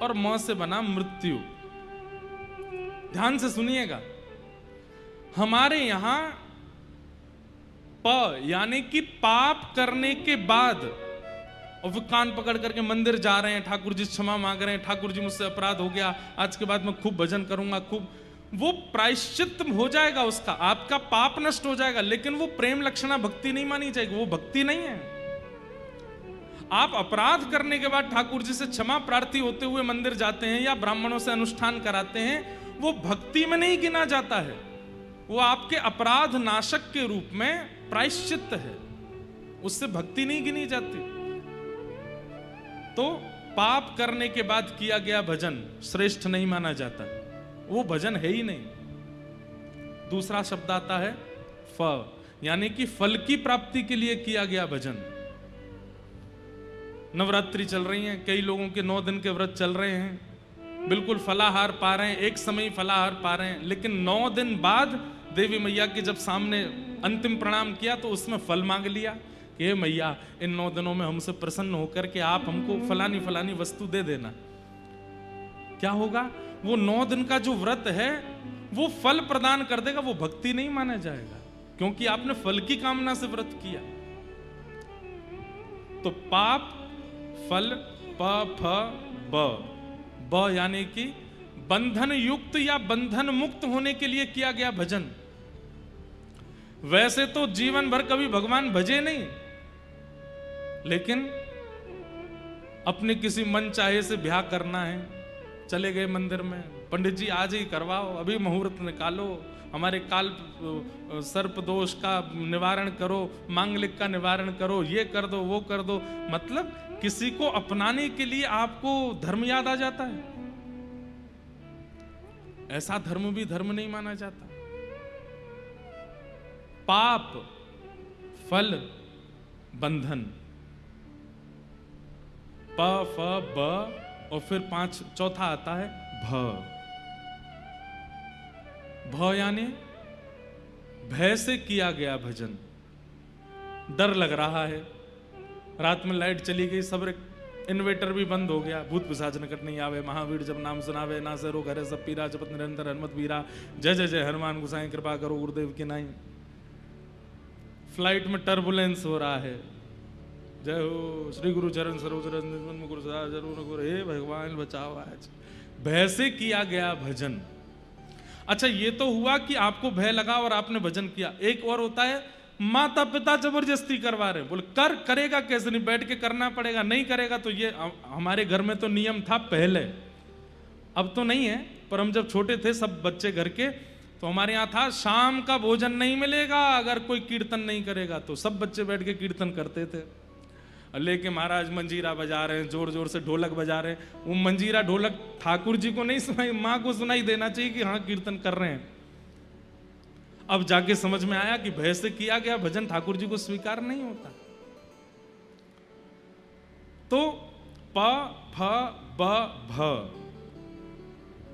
और म से बना मृत्यु। ध्यान से सुनिएगा, हमारे यहां प यानी कि पाप करने के बाद, और वो कान पकड़ करके मंदिर जा रहे हैं, ठाकुर जी क्षमा मांग रहे हैं, ठाकुर जी मुझसे अपराध हो गया, आज के बाद मैं खूब भजन करूंगा, खूब, वो प्रायश्चित हो जाएगा उसका, आपका पाप नष्ट हो जाएगा। लेकिन वो प्रेम लक्षणा भक्ति नहीं मानी जाएगी, वो भक्ति नहीं है। आप अपराध करने के बाद ठाकुर जी से क्षमा प्रार्थी होते हुए मंदिर जाते हैं या ब्राह्मणों से अनुष्ठान कराते हैं, वो भक्ति में नहीं गिना जाता है, वो आपके अपराध नाशक के रूप में प्रायश्चित है, उससे भक्ति नहीं गिनी जाती। तो पाप करने के बाद किया गया भजन श्रेष्ठ नहीं माना जाता, वो भजन है ही नहीं। दूसरा शब्द आता है फ, यानी कि फल की प्राप्ति के लिए किया गया भजन। नवरात्रि चल रही है, कई लोगों के 9 दिन के व्रत चल रहे हैं, बिल्कुल फलाहार पा रहे हैं, एक समय फलाहार पा रहे हैं, लेकिन 9 दिन बाद देवी मैया के जब सामने अंतिम प्रणाम किया तो उसमें फल मांग लिया कि हे मैया, इन 9 दिनों में हमसे प्रसन्न होकर के आप हमको फलानी फलानी वस्तु दे देना। क्या होगा? वो 9 दिन का जो व्रत है वो फल प्रदान कर देगा, वो भक्ति नहीं माना जाएगा, क्योंकि आपने फल की कामना से व्रत किया। तो पाप, फल, प फ ब, ब यानी कि बंधन युक्त या बंधन मुक्त होने के लिए किया गया भजन। वैसे तो जीवन भर कभी भगवान भजे नहीं, लेकिन अपने किसी मन चाहे से ब्याह करना है, चले गए मंदिर में, पंडित जी आज ही करवाओ, अभी मुहूर्त निकालो, हमारे काल सर्प दोष का निवारण करो, मांगलिक का निवारण करो, ये कर दो, वो कर दो। मतलब किसी को अपनाने के लिए आपको धर्म याद आ जाता है। ऐसा धर्म भी धर्म नहीं माना जाता। पाप, फल, बंधन, प फ ब और फिर 5 चौथा आता है भ। भ यानी भय से किया गया भजन। डर लग रहा है, रात में लाइट चली गई, सब इन्वेटर भी बंद हो गया, भूत पिशाच निकट नहीं आवे, महावीर जब नाम सुनावे, ना से रोग हरे सब पीरा, जपत निरंतर हनुमत वीरा, जय जय जय हनुमान गोसाई कृपा करो गुरुदेव की नाई। फ्लाइट में टर्बुलेंस हो रहा है, जय हो श्री गुरु चरण सरोज गुरु सदा जरूर गुरु, हे भगवान बचाओ आज। भय से किया गया भजन। अच्छा, ये तो हुआ कि आपको भय लगा और आपने भजन किया। एक और होता है माता पिता जबरदस्ती करवा रहे, बोले करेगा कैसे, नहीं बैठ के करना पड़ेगा, नहीं करेगा तो ये। हमारे घर में तो नियम था पहले, अब तो नहीं है, पर हम जब छोटे थे सब बच्चे घर के, तो हमारे यहाँ था शाम का भोजन नहीं मिलेगा अगर कोई कीर्तन नहीं करेगा। तो सब बच्चे बैठ के कीर्तन करते थे, लेके महाराज मंजीरा बजा रहे हैं, जोर जोर से ढोलक बजा रहे हैं। वो मंजीरा ढोलक ठाकुर जी को नहीं सुनाई, माँ को सुनाई देना चाहिए कि हाँ कीर्तन कर रहे हैं। अब जाके समझ में आया कि भय से किया गया भजन ठाकुर जी को स्वीकार नहीं होता। तो प फ ब भ,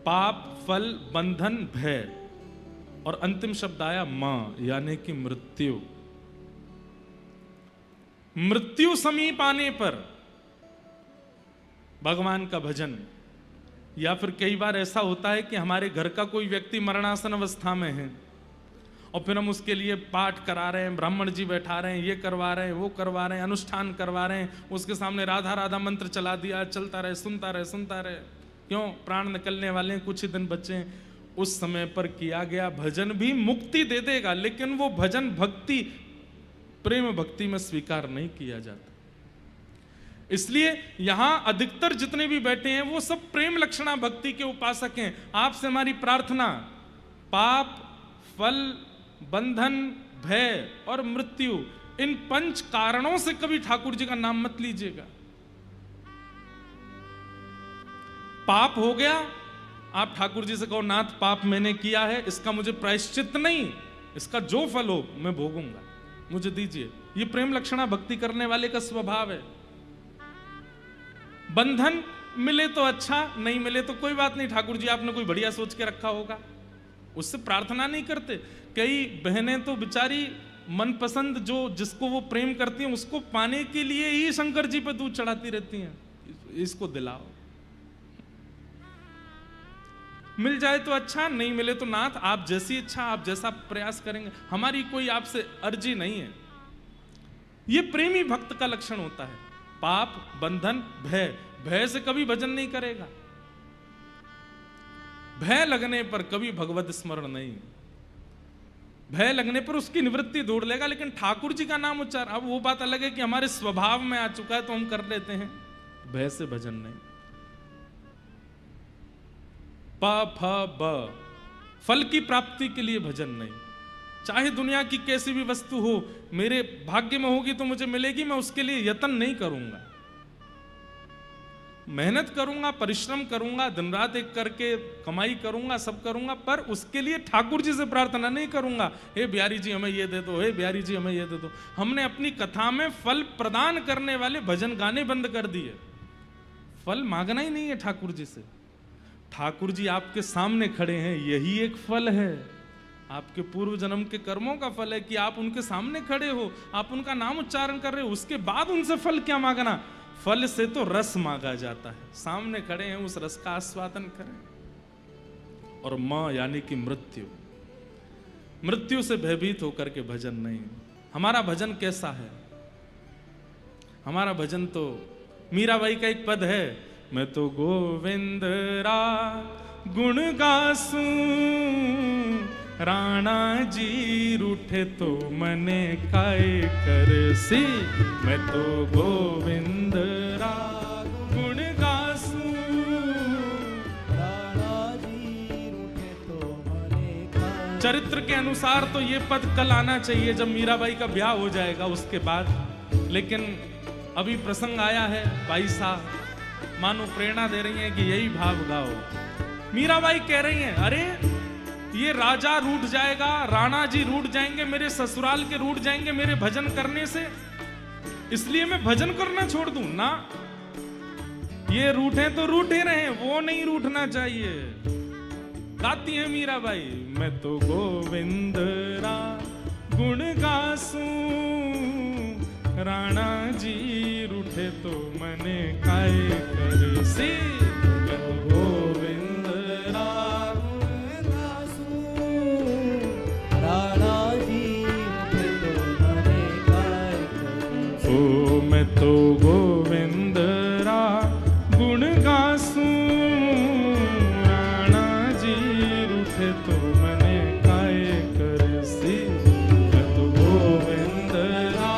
पाप, फल, बंधन, भय, और अंतिम शब्द आया मां, यानी कि मृत्यु। मृत्यु समीप आने पर भगवान का भजन, या फिर कई बार ऐसा होता है कि हमारे घर का कोई व्यक्ति मरणासन अवस्था में है और फिर हम उसके लिए पाठ करा रहे हैं, ब्राह्मण जी बैठा रहे हैं, ये करवा रहे हैं, वो करवा रहे हैं, अनुष्ठान करवा रहे हैं, उसके सामने राधा राधा मंत्र चला दिया, चलता रहे, सुनता रहे, सुनता रहे। क्यों? प्राण निकलने वाले हैं, कुछ ही दिन बचे हैं। उस समय पर किया गया भजन भी मुक्ति दे देगा, लेकिन वो भजन भक्ति, प्रेम भक्ति में स्वीकार नहीं किया जाता। इसलिए यहां अधिकतर जितने भी बैठे हैं वो सब प्रेम लक्षणा भक्ति के उपासक हैं। आपसे हमारी प्रार्थना, पाप, फल, बंधन, भय और मृत्यु, इन 5 कारणों से कभी ठाकुर जी का नाम मत लीजिएगा। पाप हो गया, आप ठाकुर जी से कहो नाथ पाप मैंने किया है, इसका मुझे प्रायश्चित नहीं, इसका जो फल हो मैं भोगूंगा, मुझे दीजिए। ये प्रेम लक्षणा भक्ति करने वाले का स्वभाव है। बंधन मिले तो अच्छा, नहीं मिले तो कोई बात नहीं, ठाकुर जी आपने कोई बढ़िया सोच के रखा होगा, उससे प्रार्थना नहीं करते। कई बहनें तो बेचारी मनपसंद जो जिसको वो प्रेम करती हैं उसको पाने के लिए ही शंकर जी पे दूध चढ़ाती रहती हैं, इसको दिलाओ। मिल जाए तो अच्छा, नहीं मिले तो नाथ आप जैसी इच्छा, आप जैसा प्रयास करेंगे, हमारी कोई आपसे अर्जी नहीं है। ये प्रेमी भक्त का लक्षण होता है। पाप, बंधन, भय, भय से कभी भजन नहीं करेगा, भय लगने पर कभी भगवत स्मरण नहीं, भय लगने पर उसकी निवृत्ति ढूंढ लेगा, लेकिन ठाकुर जी का नाम उच्चार, अब वो बात अलग है कि हमारे स्वभाव में आ चुका है तो हम कर लेते हैं, भय से भजन नहीं। प फ ब, फल की प्राप्ति के लिए भजन नहीं। चाहे दुनिया की कैसी भी वस्तु हो, मेरे भाग्य में होगी तो मुझे मिलेगी, मैं उसके लिए यत्न नहीं करूंगा, मेहनत करूंगा, परिश्रम करूंगा, दिन रात एक करके कमाई करूंगा, सब करूंगा, पर उसके लिए ठाकुर जी से प्रार्थना नहीं करूंगा, हे बिहारी जी हमें ये दे दो, हे बिहारी जी हमें ये दे दो। हमने अपनी कथा में फल प्रदान करने वाले भजन गाने बंद कर दिए। फल मांगना ही नहीं है ठाकुर जी से। ठाकुर जी आपके सामने खड़े हैं, यही एक फल है, आपके पूर्व जन्म के कर्मों का फल है कि आप उनके सामने खड़े हो, आप उनका नाम उच्चारण कर रहे हो। उसके बाद उनसे फल क्या मांगना? फल से तो रस मांगा जाता है। सामने खड़े हैं, उस रस का आस्वादन करें। और मां यानी कि मृत्यु, मृत्यु से भयभीत होकर के भजन नहीं। हमारा भजन कैसा है? हमारा भजन तो मीराबाई का एक पद है, मैं तो गोविंद रा गुण गासूं, राणा जी रूठे तो मने काय करसी, मैं तो गोविंद रा गुण गासूं, राणा जी रूठे तो मने काय। चरित्र के अनुसार तो ये पद कल आना चाहिए जब मीराबाई का ब्याह हो जाएगा उसके बाद, लेकिन अभी प्रसंग आया है। भाई साहब मानो प्रेरणा दे रही हैं कि यही भाव गाओ। मीराबाई कह रही हैं, अरे ये राजा रूठ जाएगा, राणा जी रूठ जाएंगे, मेरे ससुराल के रूठ जाएंगे मेरे भजन करने से, इसलिए मैं भजन करना छोड़ दूं ना। ये रूठे तो रूठे रहे, वो नहीं रूठना चाहिए। गाती है मीराबाई, मैं तो गोविंद रा गुण गासूं, राणा जी रूठे तो मने काय करसी, मैं तो गोविंद रा गुण गासूं, राणा जी रूठे तो मने काय करसी। ओ मैं तो गोविंद रा गुण गासूं, राणा जी रूठे तो मने काय करसी, मैं तो गोविंद रा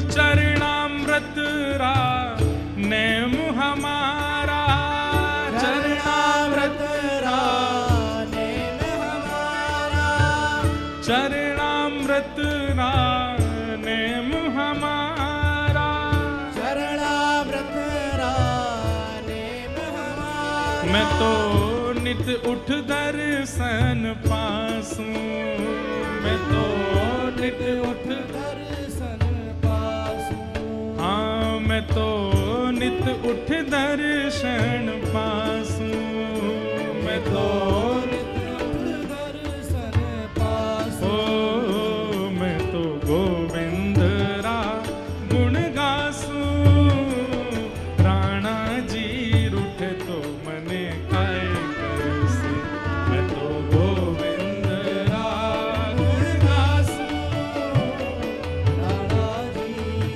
चरणामृत रा नेम हमारा, चरणामृत रा नेम हमारा, चरणामृत रा नेम हमारा, चरणामृत रा नेम हमारा। मैं तो नित उठ दर्शन पासूं, मैं तो नित उठ दर्शन पासूं, हाँ तो नित उठ दर्शन पासूं, मैं तो दर्शन पासो। ओ मैं तो गोविंद रा गुण गासूं, राणा जी रूठे तो मने काय करसे, मैं तो गोविंद रा गुण गासूं। राणा जी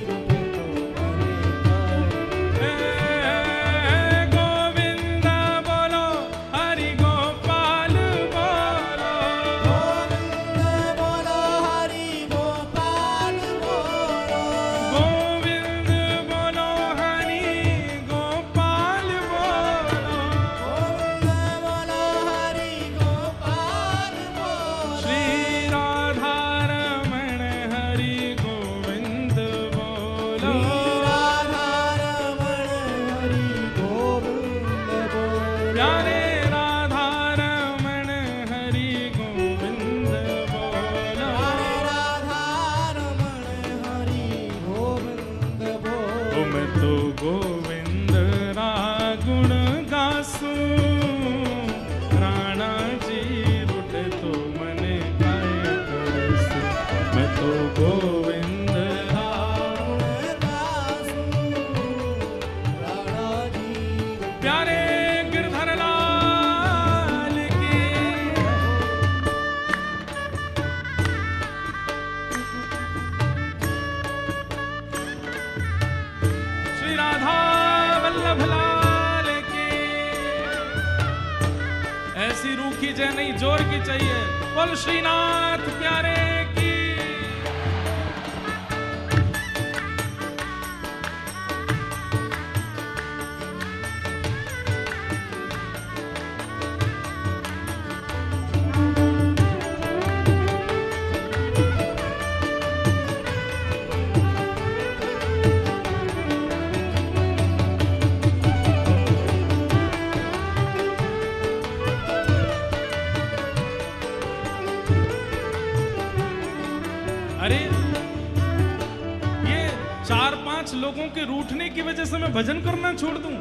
रूठे तो मने काय। गोविंद बोलो हरि गोपाल बोलो, गोविंद बोलो हरि गोपाल बोलो। गोविंद बोलो हरि गोपाल बोलो। गोविंद बोलो हरि गोपाल बोलो। श्री राधा रमण हरि गोविंद बोलो, राधा रमण हरि गोविंद बोलो। प्यारे राधा रमण हरि गोविंद बोलो। राधा रमण हरि गोविंद बोलो। ओ मैं तो गोविंद रा गुण गासूं, राणा जी रूठे तो मने काय करसे, मैं तो गोविंद रा। राणा जी प्यारे गिरधर लाल की, श्री राधा वल्लभ लाल की। ऐसी रूखी जय नहीं, जोर की चाहिए। बोल श्रीनाथ प्यारे की। अरे ये 4-5 लोगों के रूठने की वजह से मैं भजन करना छोड़ दूं,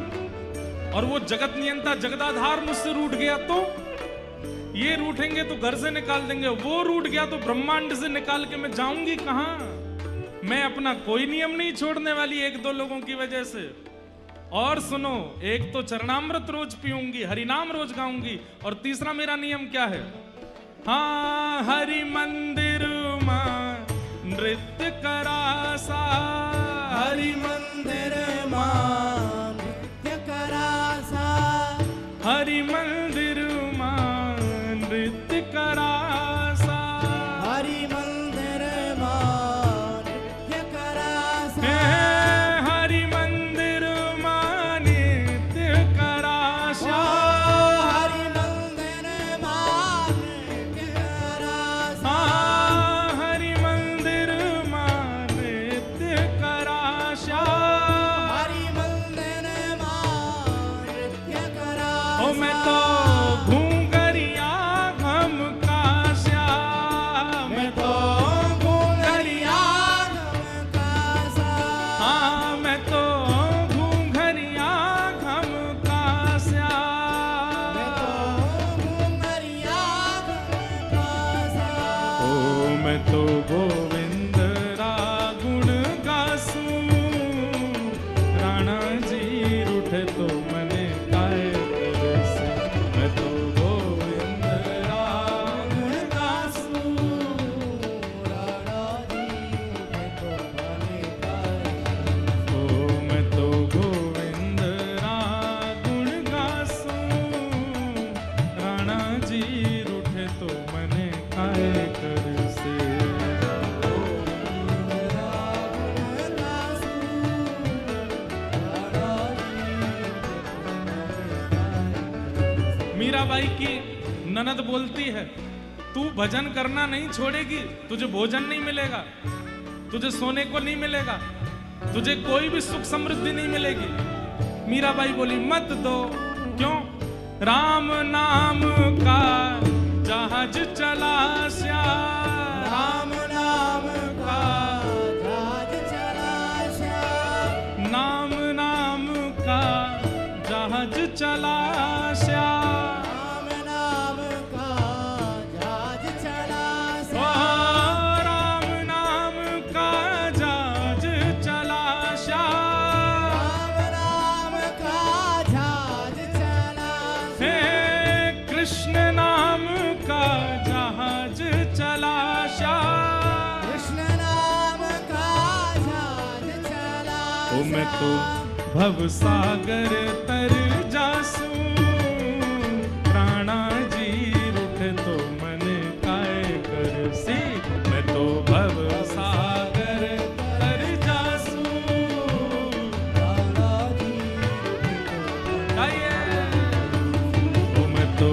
और वो जगत नियंता जगदाधार मुझसे रूठ गया तो ये रूठेंगे तो घर से निकाल देंगे, वो रूठ गया तो ब्रह्मांड से निकाल के मैं जाऊंगी कहां। मैं अपना कोई नियम नहीं छोड़ने वाली 1-2 लोगों की वजह से। और सुनो, एक तो चरणामृत रोज पीऊंगी, हरिनाम रोज गाऊंगी, और तीसरा मेरा नियम क्या है? हाँ, हरि मंदिर मां नृत्य करासा, हरि मंदिर मां नृत्य करासा। हरि मंदिर मां नृत्य करासा। हरि मंदिर मां नृत्य करासा। हे हरि मंदिर मां नृत्य करासा। हरि मंदिर मां नृत्य करासा। हाँ, हरि मंदिर मां नृत्य करासा। हरि मंदिर मां नृत्य करासा। ओ मैं तो घूंघरिया घम कास्या, मैं तो घूंघरिया। घम कासा। हाँ, मैं तो घूंघरिया घम कास्या। मैं तो घुंघरिया घम कासा। ओ मैं तो गोविंद रा गुण गासूं, राणा जी रूठे तो मने काय करसे, मैं तो गोविंद रा गुण गासूं। राणा जी रूठे तो मने काय। ओ मैं तो गोविंद रा गुण गासूं, राणा जी रूठे तो मने काय करसे। मीराबाई की ननद बोलती है, तू भजन करना नहीं छोड़ेगी, तुझे भोजन नहीं मिलेगा, तुझे सोने को नहीं मिलेगा, तुझे कोई भी सुख समृद्धि नहीं मिलेगी। मीराबाई बोली, मत दो। क्यों? राम नाम का जहाज चला श्याम, राम नाम का जहाज चला श्याम। नाम चला श्याम, राम नाम का जहाज चला ओ श्याम, राम नाम का जहाज चला श्याम, राम नाम का जहाज चला हे श्याम, कृष्ण नाम का जहाज चला श्याम। कृष्ण नाम का जहाज चला ओ मैं तो श्याम, भव सागर तर जासू, प्राणा जी रूठे तो मन काय कर सी। मैं तो भव सागर तर जासू, राणा जी गाइए। ओ मैं तो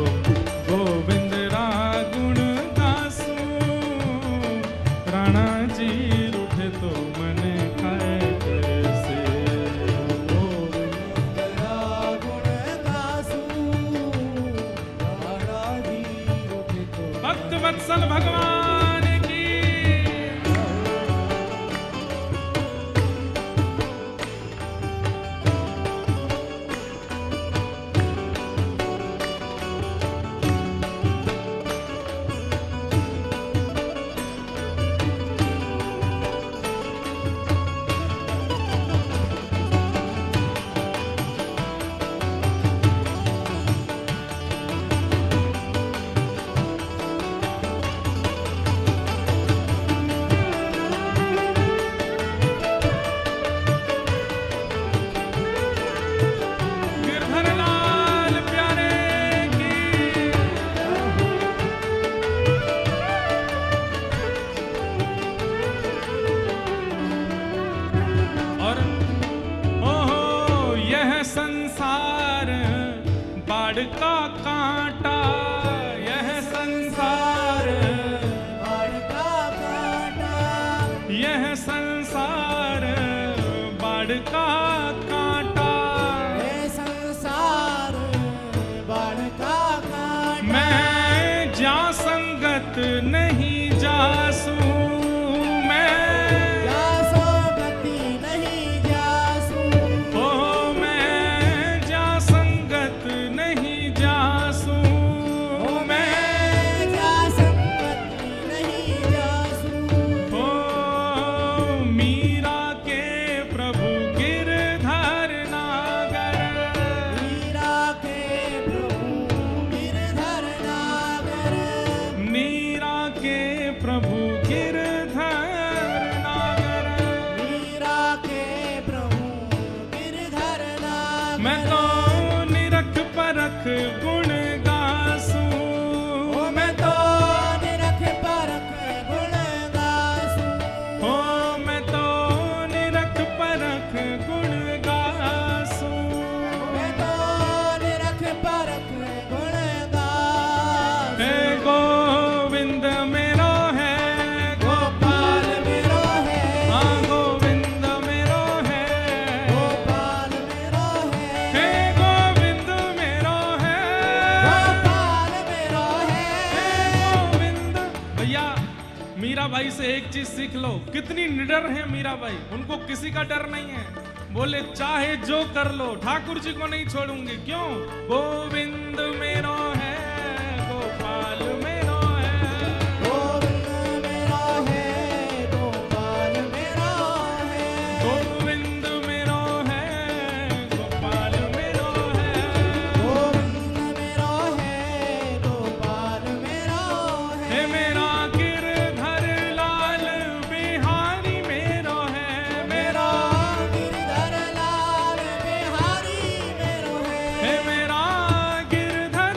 गोविंद रा गुण गासू, प्राणा जी रूठे तो मन काय कर से। भक्त वत्सल भगवान की। गिरधर लाल प्यारे की। और ओहो यह संसार बाढ़ का कांटा, यह संसार, यह संसार बाढ़ का कांटा। मैं जा संगत नहीं जासू, मैं ओ मैं जा संगत नहीं जासू, मैं ओ मीरा के प्रभु गिरधर नागर, मीरा के प्रभु गिरधर नागर। मैं तो निरख परख गुण गासू, मैं तो ओ मैं तो निरख परख गुण गासू। हे गोविंद मेरो है, गोपाल मेरो है, हाँ गोविंद मेरो है, गोपाल मेरो है, हे गोविंद मेरो है, गोपाल मेरो है। हे गोविंद। भैया मीराबाई से एक चीज सीख लो, कितनी निडर है मीराबाई, उनको किसी का डर नहीं है। बोले चाहे जो कर लो ठाकुर जी को नहीं छोड़ूंगी। क्यों? गोविंद मेरो है, गोपाल मेरो है, गोविंद मेरो है, गोपाल मेरो है, गोविंद मेरो है, गोपाल मेरो है, गोविंद मेरो है, गोपाल मेरो है। हे मेरा गिरधर लाल बिहारी मेरो है, मेरा गिरधर लाल बिहारी मेरो है, हे मेरा गिरधर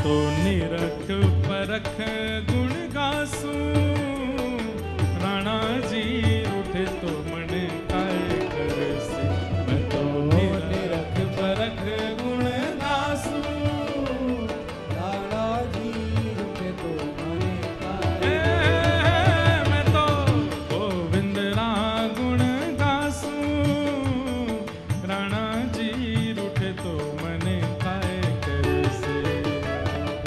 तो निरख परख गुण गासू, राणा जी रूठे तो मन काय करे से। मैं तो निरख परख गुण गासू, राणा जी रूठे तो मन काय। मैं तो गोविंद रा गुण गासू, राणा जी रूठे तो मन काय करे से।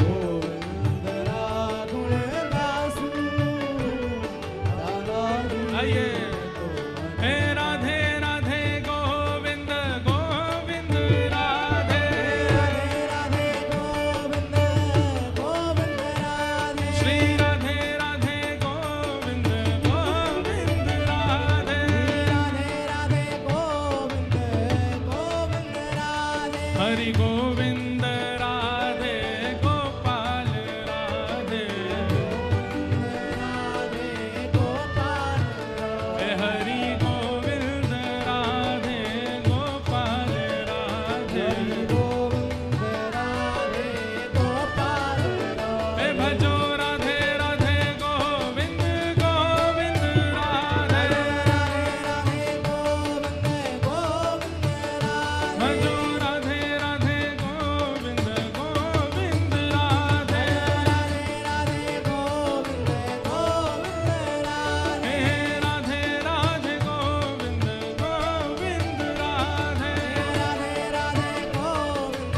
गोविंद रा गुण गासू, राणा जी आइए तो मन। हे राधे राधे गोविंद गोविंद राधे, राधे राधे गोविंद गोविंद राधे। श्री राधे राधे गोविंद गोविंद राधे। राधे राधे गोविंद गोविंद राधे। हरि गोविंद राधे गोपाल राधे, राधे गोपाल हे हरि गोविंद राधे गोपाल राधे। गोविंद राधे गोपाल हे भजो राधे राधे गोविंद गोविंद राधे, राधे गोविंद गोविंद राधे। भजो राधे राधे गोविंद गोविंद राधे। राधे राधे गोविंद गोविंद राधे। हे राधे राधे गोविंद गोविंद राधे। राधे राधे गोविंद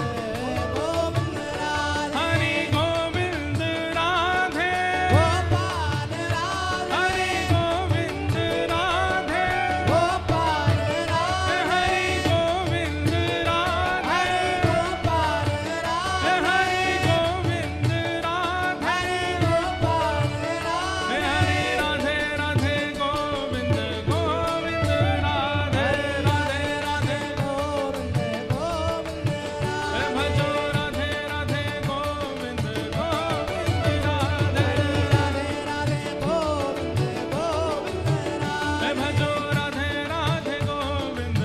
गोविंद राधे। हरि गोविंद राधे, गोपाल राधे। हरि गोविंद राधे, गोपाल राधे। हरि गोविंद राधे, हरि गोपाल राधे। हरि गोविंद राधे। हरि गोपाल राधे। हरि राधे राधे गोविंद गोविंद राधे, राधे राधे गोविंद गोविंद राधे। भजो राधे राधे गोविंद गोविंद राधे, राधे राधे गोविंद गोविंद राधे। भजो राधे राधे गोविंद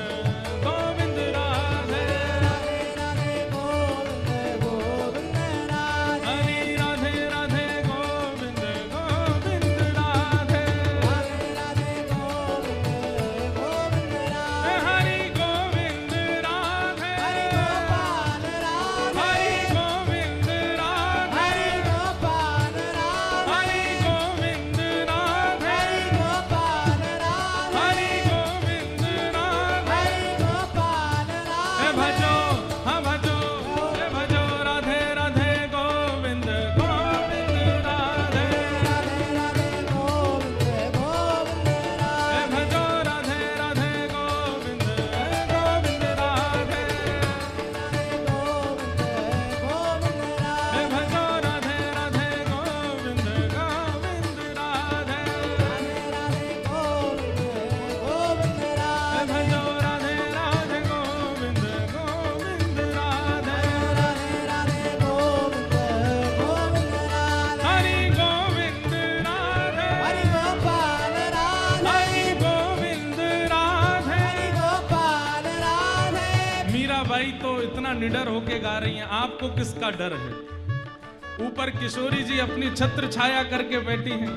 गोविंद राधे। राधे राधे गोविंद गोविंद राधे। हरि राधे राधे गोविंद गोविंद राधे, राधे राधे गोविंद गोविंद राधे। हरि गोविंद राधे, हरि गोपाल राधे। हरि गोविंद राधे, हरि गोपाल राधे। हरि गोविंद राधे, हरि गोपाल राधे। हरि गोविंद राधे। हरि गोपाल हे राधे। भजो हाँ भजो, हे भजो राधे राधे गोविंद गोविंद राधे। राधे राधे गोविंद गोविंद राधे। हे भजो राधे राधे गोविंद गोविंद राधे। गोविंद गोविंद राधे। हे भजो राधे राधे गोविंद गोविंद राधे। राधे गोविंद गोविंद हे राधे। भजो राधे राधे गोविंद गोविंद राधे। राधे राधे गोविंद गोविंद राधे। हरि गोविंद राधे, हरि गोपाल राधे। हरि गोविंद राधे। हरि गोपाल राधे। मीराबाई तो इतना निडर होके गा रही हैं, आपको किसका डर है? ऊपर किशोरी जी अपनी छत्र छाया करके बैठी हैं,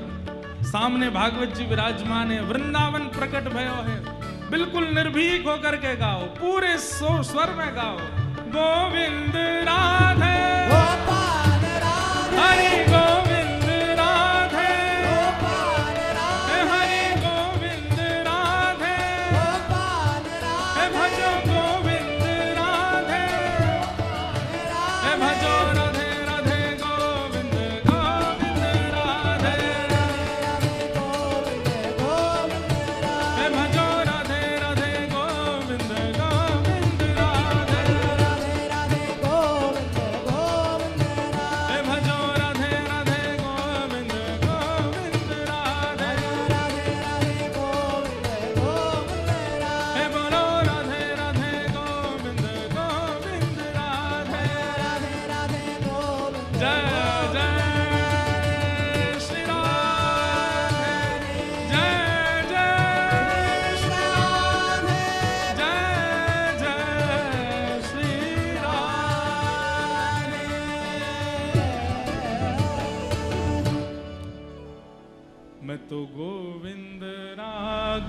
सामने भागवत जी विराजमान है, वृंदावन प्रकट भयो है। बिल्कुल निर्भीक होकर के गाओ, पूरे स्वर में गाओ। गोविंद राधे, गोपाल राधे। हरि गोविंद राधे, गोपाल राधे। हरि गोविंद राधे, गोपाल राधे। भजो गोविंद राधे, हे भजो राधे राधे गोविंद गोविंद राधे। राधे गोविंद गोविंद राधे। हे भजो राधे राधे गोविंद गोविंद राधे। राधे राधे गोविंद गोविंद राधे। हे भजो राधे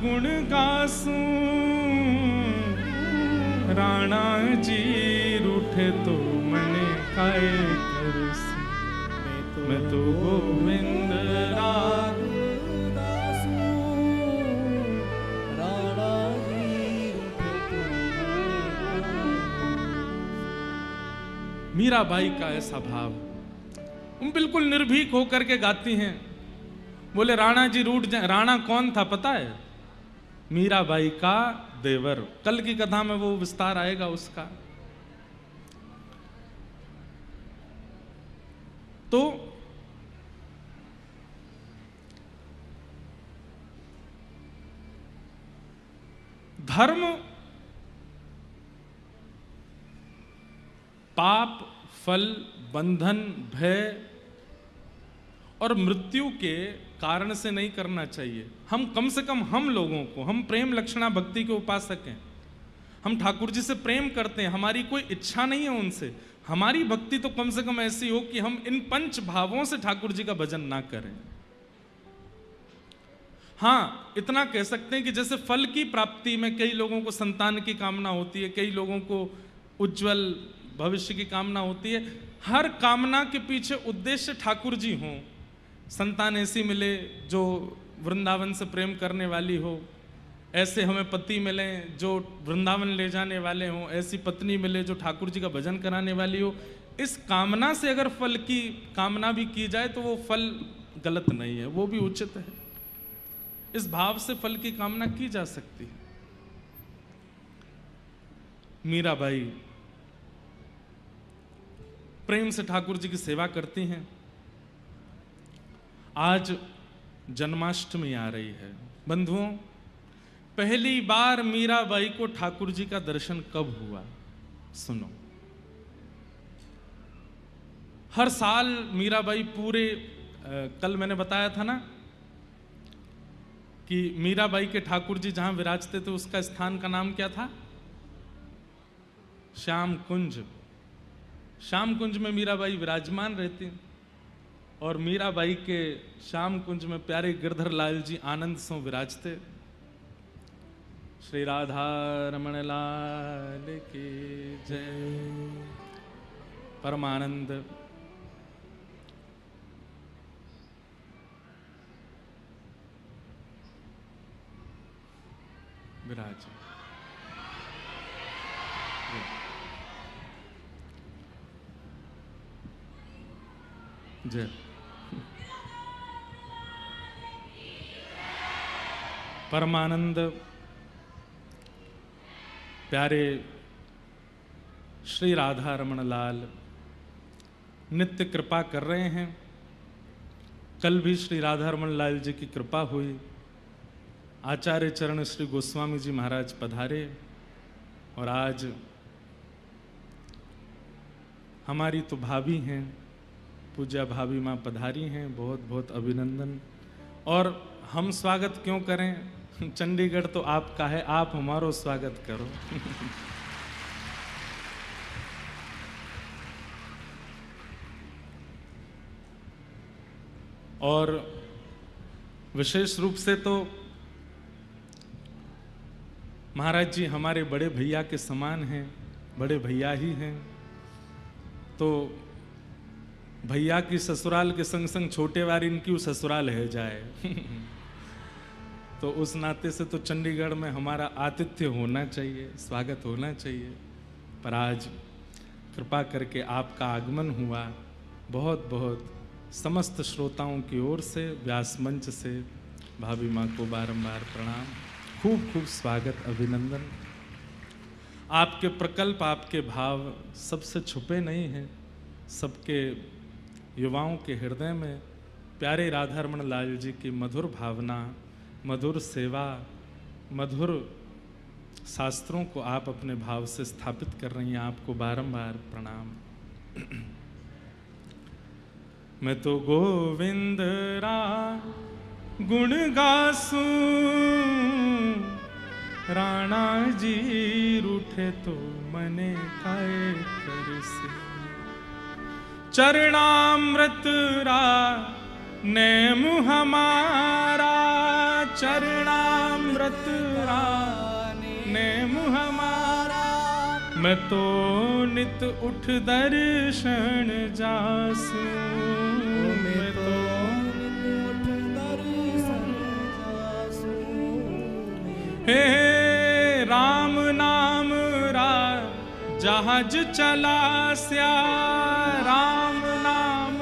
गुण गासूं, राणा जी रूठे तो मने काय करसी। मैं तो गोविंद राग गासूं, राणा जी रूठे तो मीराबाई का ऐसा भाव, तुम बिल्कुल निर्भीक होकर के गाती हैं। बोले राणा जी रूठ जाए। राणा कौन था पता है? मीराबाई का देवर। कल की कथा में वो विस्तार आएगा उसका। तो धर्म, पाप, फल, बंधन, भय और मृत्यु के कारण से नहीं करना चाहिए। हम कम से कम हम लोगों को, हम प्रेम लक्षणा भक्ति के उपासक हैं, हम ठाकुर जी से प्रेम करते हैं, हमारी कोई इच्छा नहीं है उनसे। हमारी भक्ति तो कम से कम ऐसी हो कि हम इन पंच भावों से ठाकुर जी का भजन ना करें। हाँ, इतना कह सकते हैं कि जैसे फल की प्राप्ति में कई लोगों को संतान की कामना होती है, कई लोगों को उज्जवल भविष्य की कामना होती है। हर कामना के पीछे उद्देश्य ठाकुर जी हों। संतान ऐसी मिले जो वृंदावन से प्रेम करने वाली हो, ऐसे हमें पति मिले जो वृंदावन ले जाने वाले हों, ऐसी पत्नी मिले जो ठाकुर जी का भजन कराने वाली हो। इस कामना से अगर फल की कामना भी की जाए तो वो फल गलत नहीं है, वो भी उचित है। इस भाव से फल की कामना की जा सकती है। मीराबाई प्रेम से ठाकुर जी की सेवा करती हैं। आज जन्माष्टमी आ रही है बंधुओं। पहली बार मीराबाई को ठाकुर जी का दर्शन कब हुआ? सुनो, हर साल मीराबाई पूरे कल मैंने बताया था ना कि मीराबाई के ठाकुर जी जहां विराजते थे उसका स्थान का नाम क्या था? श्याम कुंज। श्याम कुंज में मीराबाई विराजमान रहती और मीराबाई के श्याम कुंज में प्यारे गिरधर लाल जी आनंद सो विराजते। श्री राधा रमण लाल की जय। परमानंद विराज। जय। परमानंद प्यारे श्री राधा रमण लाल नित्य कृपा कर रहे हैं। कल भी श्री राधा रमण लाल जी की कृपा हुई। आचार्य चरण श्री गोस्वामी जी महाराज पधारे और आज हमारी तो भाभी हैं, पूज्या भाभी माँ पधारी हैं। बहुत बहुत अभिनंदन। और हम स्वागत क्यों करें? चंडीगढ़ तो आपका है, आप हमारो स्वागत करो। और विशेष रूप से तो महाराज जी हमारे बड़े भैया के समान हैं, बड़े भैया ही हैं। तो भैया की ससुराल के संग संग छोटे वारी इनकी ससुराल है जाए। तो उस नाते से तो चंडीगढ़ में हमारा आतिथ्य होना चाहिए, स्वागत होना चाहिए। पर आज कृपा करके आपका आगमन हुआ। बहुत बहुत समस्त श्रोताओं की ओर से व्यास मंच से भाभी माँ को बारंबार प्रणाम। खूब खूब स्वागत, अभिनंदन। आपके प्रकल्प, आपके भाव सबसे छुपे नहीं हैं। सबके युवाओं के हृदय में प्यारे राधारमण लाल जी की मधुर भावना, मधुर सेवा, मधुर शास्त्रों को आप अपने भाव से स्थापित कर रही हैं। आपको बारंबार प्रणाम। मैं तो गोविंद रा गुण गासूं, राणा जी रूठे तो मने काय करसे। चरणामृत रा नेम हमारा, चरणामृत राने मुँह हमारा, मैं तो नित उठ दर्शन जासू, मैं तो उठ दर्शन जासू। हे राम नाम जहाज चला स्या, राम नाम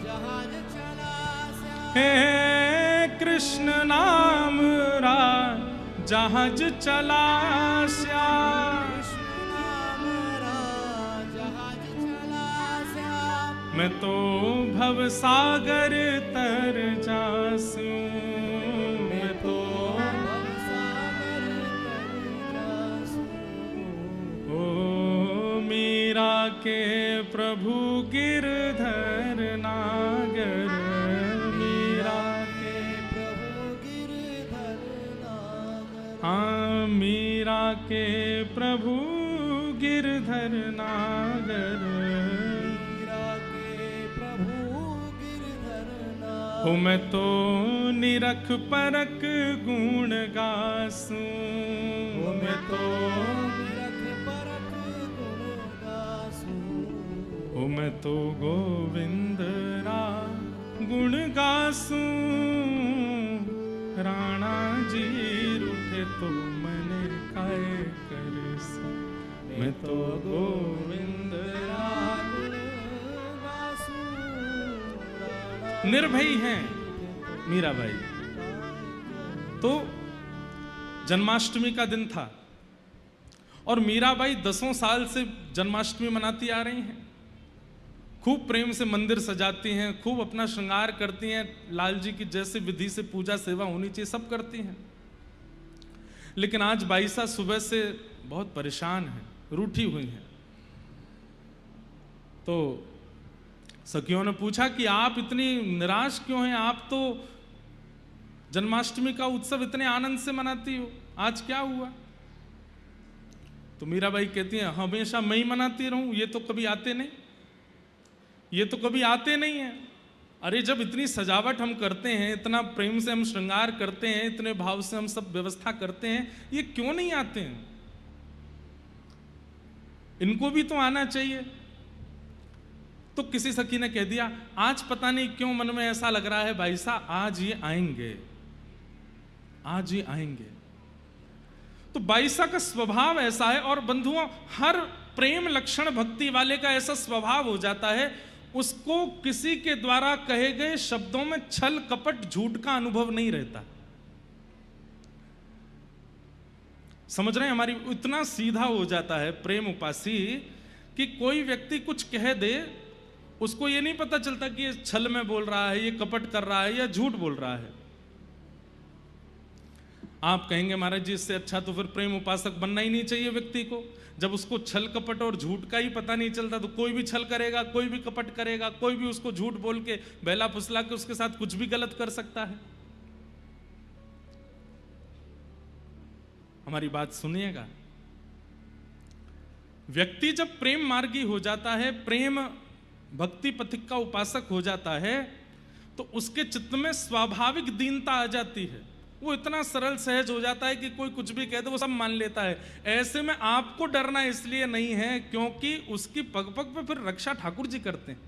जहाज चला स्या। हे कृष्ण नाम जहाज चला स्या, जहाज चला स्या। मैं तो भव सागर तर जासू, मैं तो भवसागर तर जासू। ओ मीरा के प्रभु गिरधर नागर, मीरा के प्रभु गिरधर नागर। हाँ मीरा के प्रभु गिरधर नागर, मीरा के प्रभु गिरधर नागर। हो मैं तो निरख परख गुण गासूं, मैं तो निरख परख गुण गासूं। हो मैं तो गोविंद रा गुण गासूं, राणा जी रूठे तो मने काय करसूं, मैं तो गोविंद रा गुण गासूं। निर्भयी हैं मीराबाई। तो जन्माष्टमी का दिन था और मीराबाई 10 साल से जन्माष्टमी मनाती आ रही हैं। खूब प्रेम से मंदिर सजाती हैं, खूब अपना श्रृंगार करती हैं, लाल जी की जैसे विधि से पूजा सेवा होनी चाहिए सब करती हैं। लेकिन आज बाईसा सुबह से बहुत परेशान है, रूठी हुई हैं। तो सखियों ने पूछा कि आप इतनी निराश क्यों हैं, आप तो जन्माष्टमी का उत्सव इतने आनंद से मनाती हो, आज क्या हुआ? तो मीराबाई कहती हैं हमेशा मैं ही मनाती रहूं, ये तो कभी आते नहीं, ये तो कभी आते नहीं है। अरे जब इतनी सजावट हम करते हैं, इतना प्रेम से हम श्रृंगार करते हैं, इतने भाव से हम सब व्यवस्था करते हैं, ये क्यों नहीं आते हैं? इनको भी तो आना चाहिए। तो किसी सखी ने कह दिया आज पता नहीं क्यों मन में ऐसा लग रहा है भाई साहब आज ये आएंगे, आज ये आएंगे। तो बाईसा का स्वभाव ऐसा है। और बंधुओं, हर प्रेम लक्षण भक्ति वाले का ऐसा स्वभाव हो जाता है, उसको किसी के द्वारा कहे गए शब्दों में छल कपट झूठ का अनुभव नहीं रहता। समझ रहे हैं? हमारी इतना सीधा हो जाता है प्रेम उपासी कि कोई व्यक्ति कुछ कह दे, उसको ये नहीं पता चलता कि ये छल में बोल रहा है, ये कपट कर रहा है या झूठ बोल रहा है। आप कहेंगे महाराज जी इससे अच्छा तो फिर प्रेम उपासक बनना ही नहीं चाहिए व्यक्ति को। जब उसको छल कपट और झूठ का ही पता नहीं चलता तो कोई भी छल करेगा, कोई भी कपट करेगा, कोई भी उसको झूठ बोल के बहला फुसला के उसके साथ कुछ भी गलत कर सकता है। हमारी बात सुनिएगा, व्यक्ति जब प्रेम मार्गी हो जाता है, प्रेम भक्ति पथिक का उपासक हो जाता है, तो उसके चित्त में स्वाभाविक दीनता आ जाती है। वो इतना सरल सहज हो जाता है कि कोई कुछ भी कह दे वो सब मान लेता है। ऐसे में आपको डरना इसलिए नहीं है क्योंकि उसकी पग पग पे फिर रक्षा ठाकुर जी करते हैं।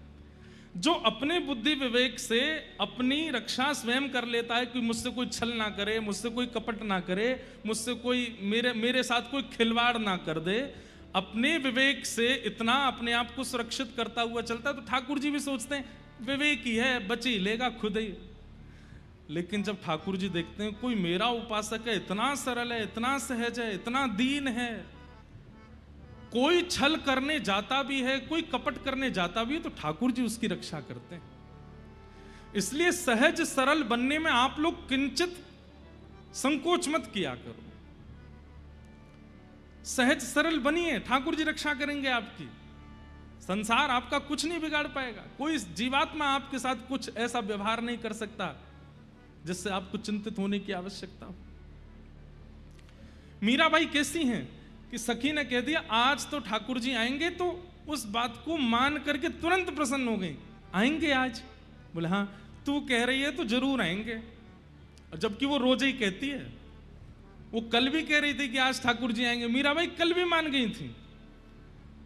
जो अपने बुद्धि विवेक से अपनी रक्षा स्वयं कर लेता है कि मुझसे कोई छल ना करे, मुझसे कोई कपट ना करे, मुझसे कोई मेरे साथ कोई खिलवाड़ ना कर दे, अपने विवेक से इतना अपने आप को सुरक्षित करता हुआ चलता है, तो ठाकुर जी भी सोचते हैं विवेक ही है, बच ही लेगा खुद ही। लेकिन जब ठाकुर जी देखते हैं कोई मेरा उपासक है, इतना सरल है, इतना सहज है, इतना दीन है, कोई छल करने जाता भी है, कोई कपट करने जाता भी है, तो ठाकुर जी उसकी रक्षा करते हैं। इसलिए सहज सरल बनने में आप लोग किंचित संकोच मत किया करो। सहज सरल बनिए, ठाकुर जी रक्षा करेंगे आपकी। संसार आपका कुछ नहीं बिगाड़ पाएगा। कोई जीवात्मा आपके साथ कुछ ऐसा व्यवहार नहीं कर सकता जिससे आपको चिंतित होने की आवश्यकता हो। मीराबाई कैसी हैं कि सखी ने कह दिया आज तो ठाकुर जी आएंगे, तो उस बात को मान करके तुरंत प्रसन्न हो गई। आएंगे आज? बोले हाँ, तू कह रही है तो जरूर आएंगे। जबकि वो रोज ही कहती है। वो कल भी कह रही थी कि आज ठाकुर जी आएंगे, मीराबाई कल भी मान गई थी।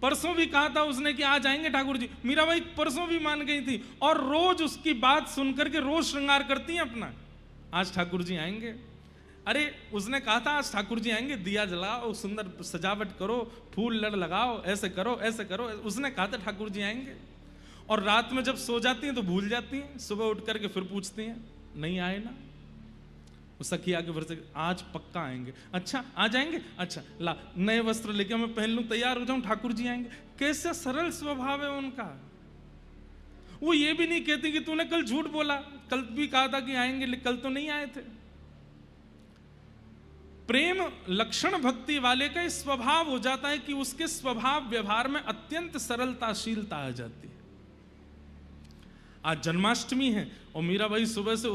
परसों भी कहा था उसने कि आज आएंगे ठाकुर जी, मीराबाई परसों भी मान गई थी, और रोज उसकी बात सुनकर के रोज श्रृंगार करती हैं अपना, आज ठाकुर जी आएंगे। अरे उसने कहा था आज ठाकुर जी आएंगे, दिया जलाओ, सुंदर सजावट करो, फूल लड़ लगाओ, ऐसे करो ऐसे करो, उसने कहा था ठाकुर जी आएंगे। और रात में जब सो जाती हैं तो भूल जाती हैं, सुबह उठ करके फिर पूछती हैं, नहीं आए ना? सखी आके फिर से, आज पक्का आएंगे। अच्छा आज आएंगे, अच्छा ला नए वस्त्र लेके मैं पहन लूं, तैयार हो जाऊं, ठाकुर जी आएंगे। कैसे सरल स्वभाव है उनका। वो ये भी नहीं कहती कि तूने कल झूठ बोला, कल भी कहा था कि आएंगे लेकिन कल तो नहीं आए थे। प्रेम लक्षण भक्ति वाले का स्वभाव हो जाता है कि उसके स्वभाव व्यवहार में अत्यंत सरलताशीलता आ जाती है। आज जन्माष्टमी है और मीराबाई सुबह से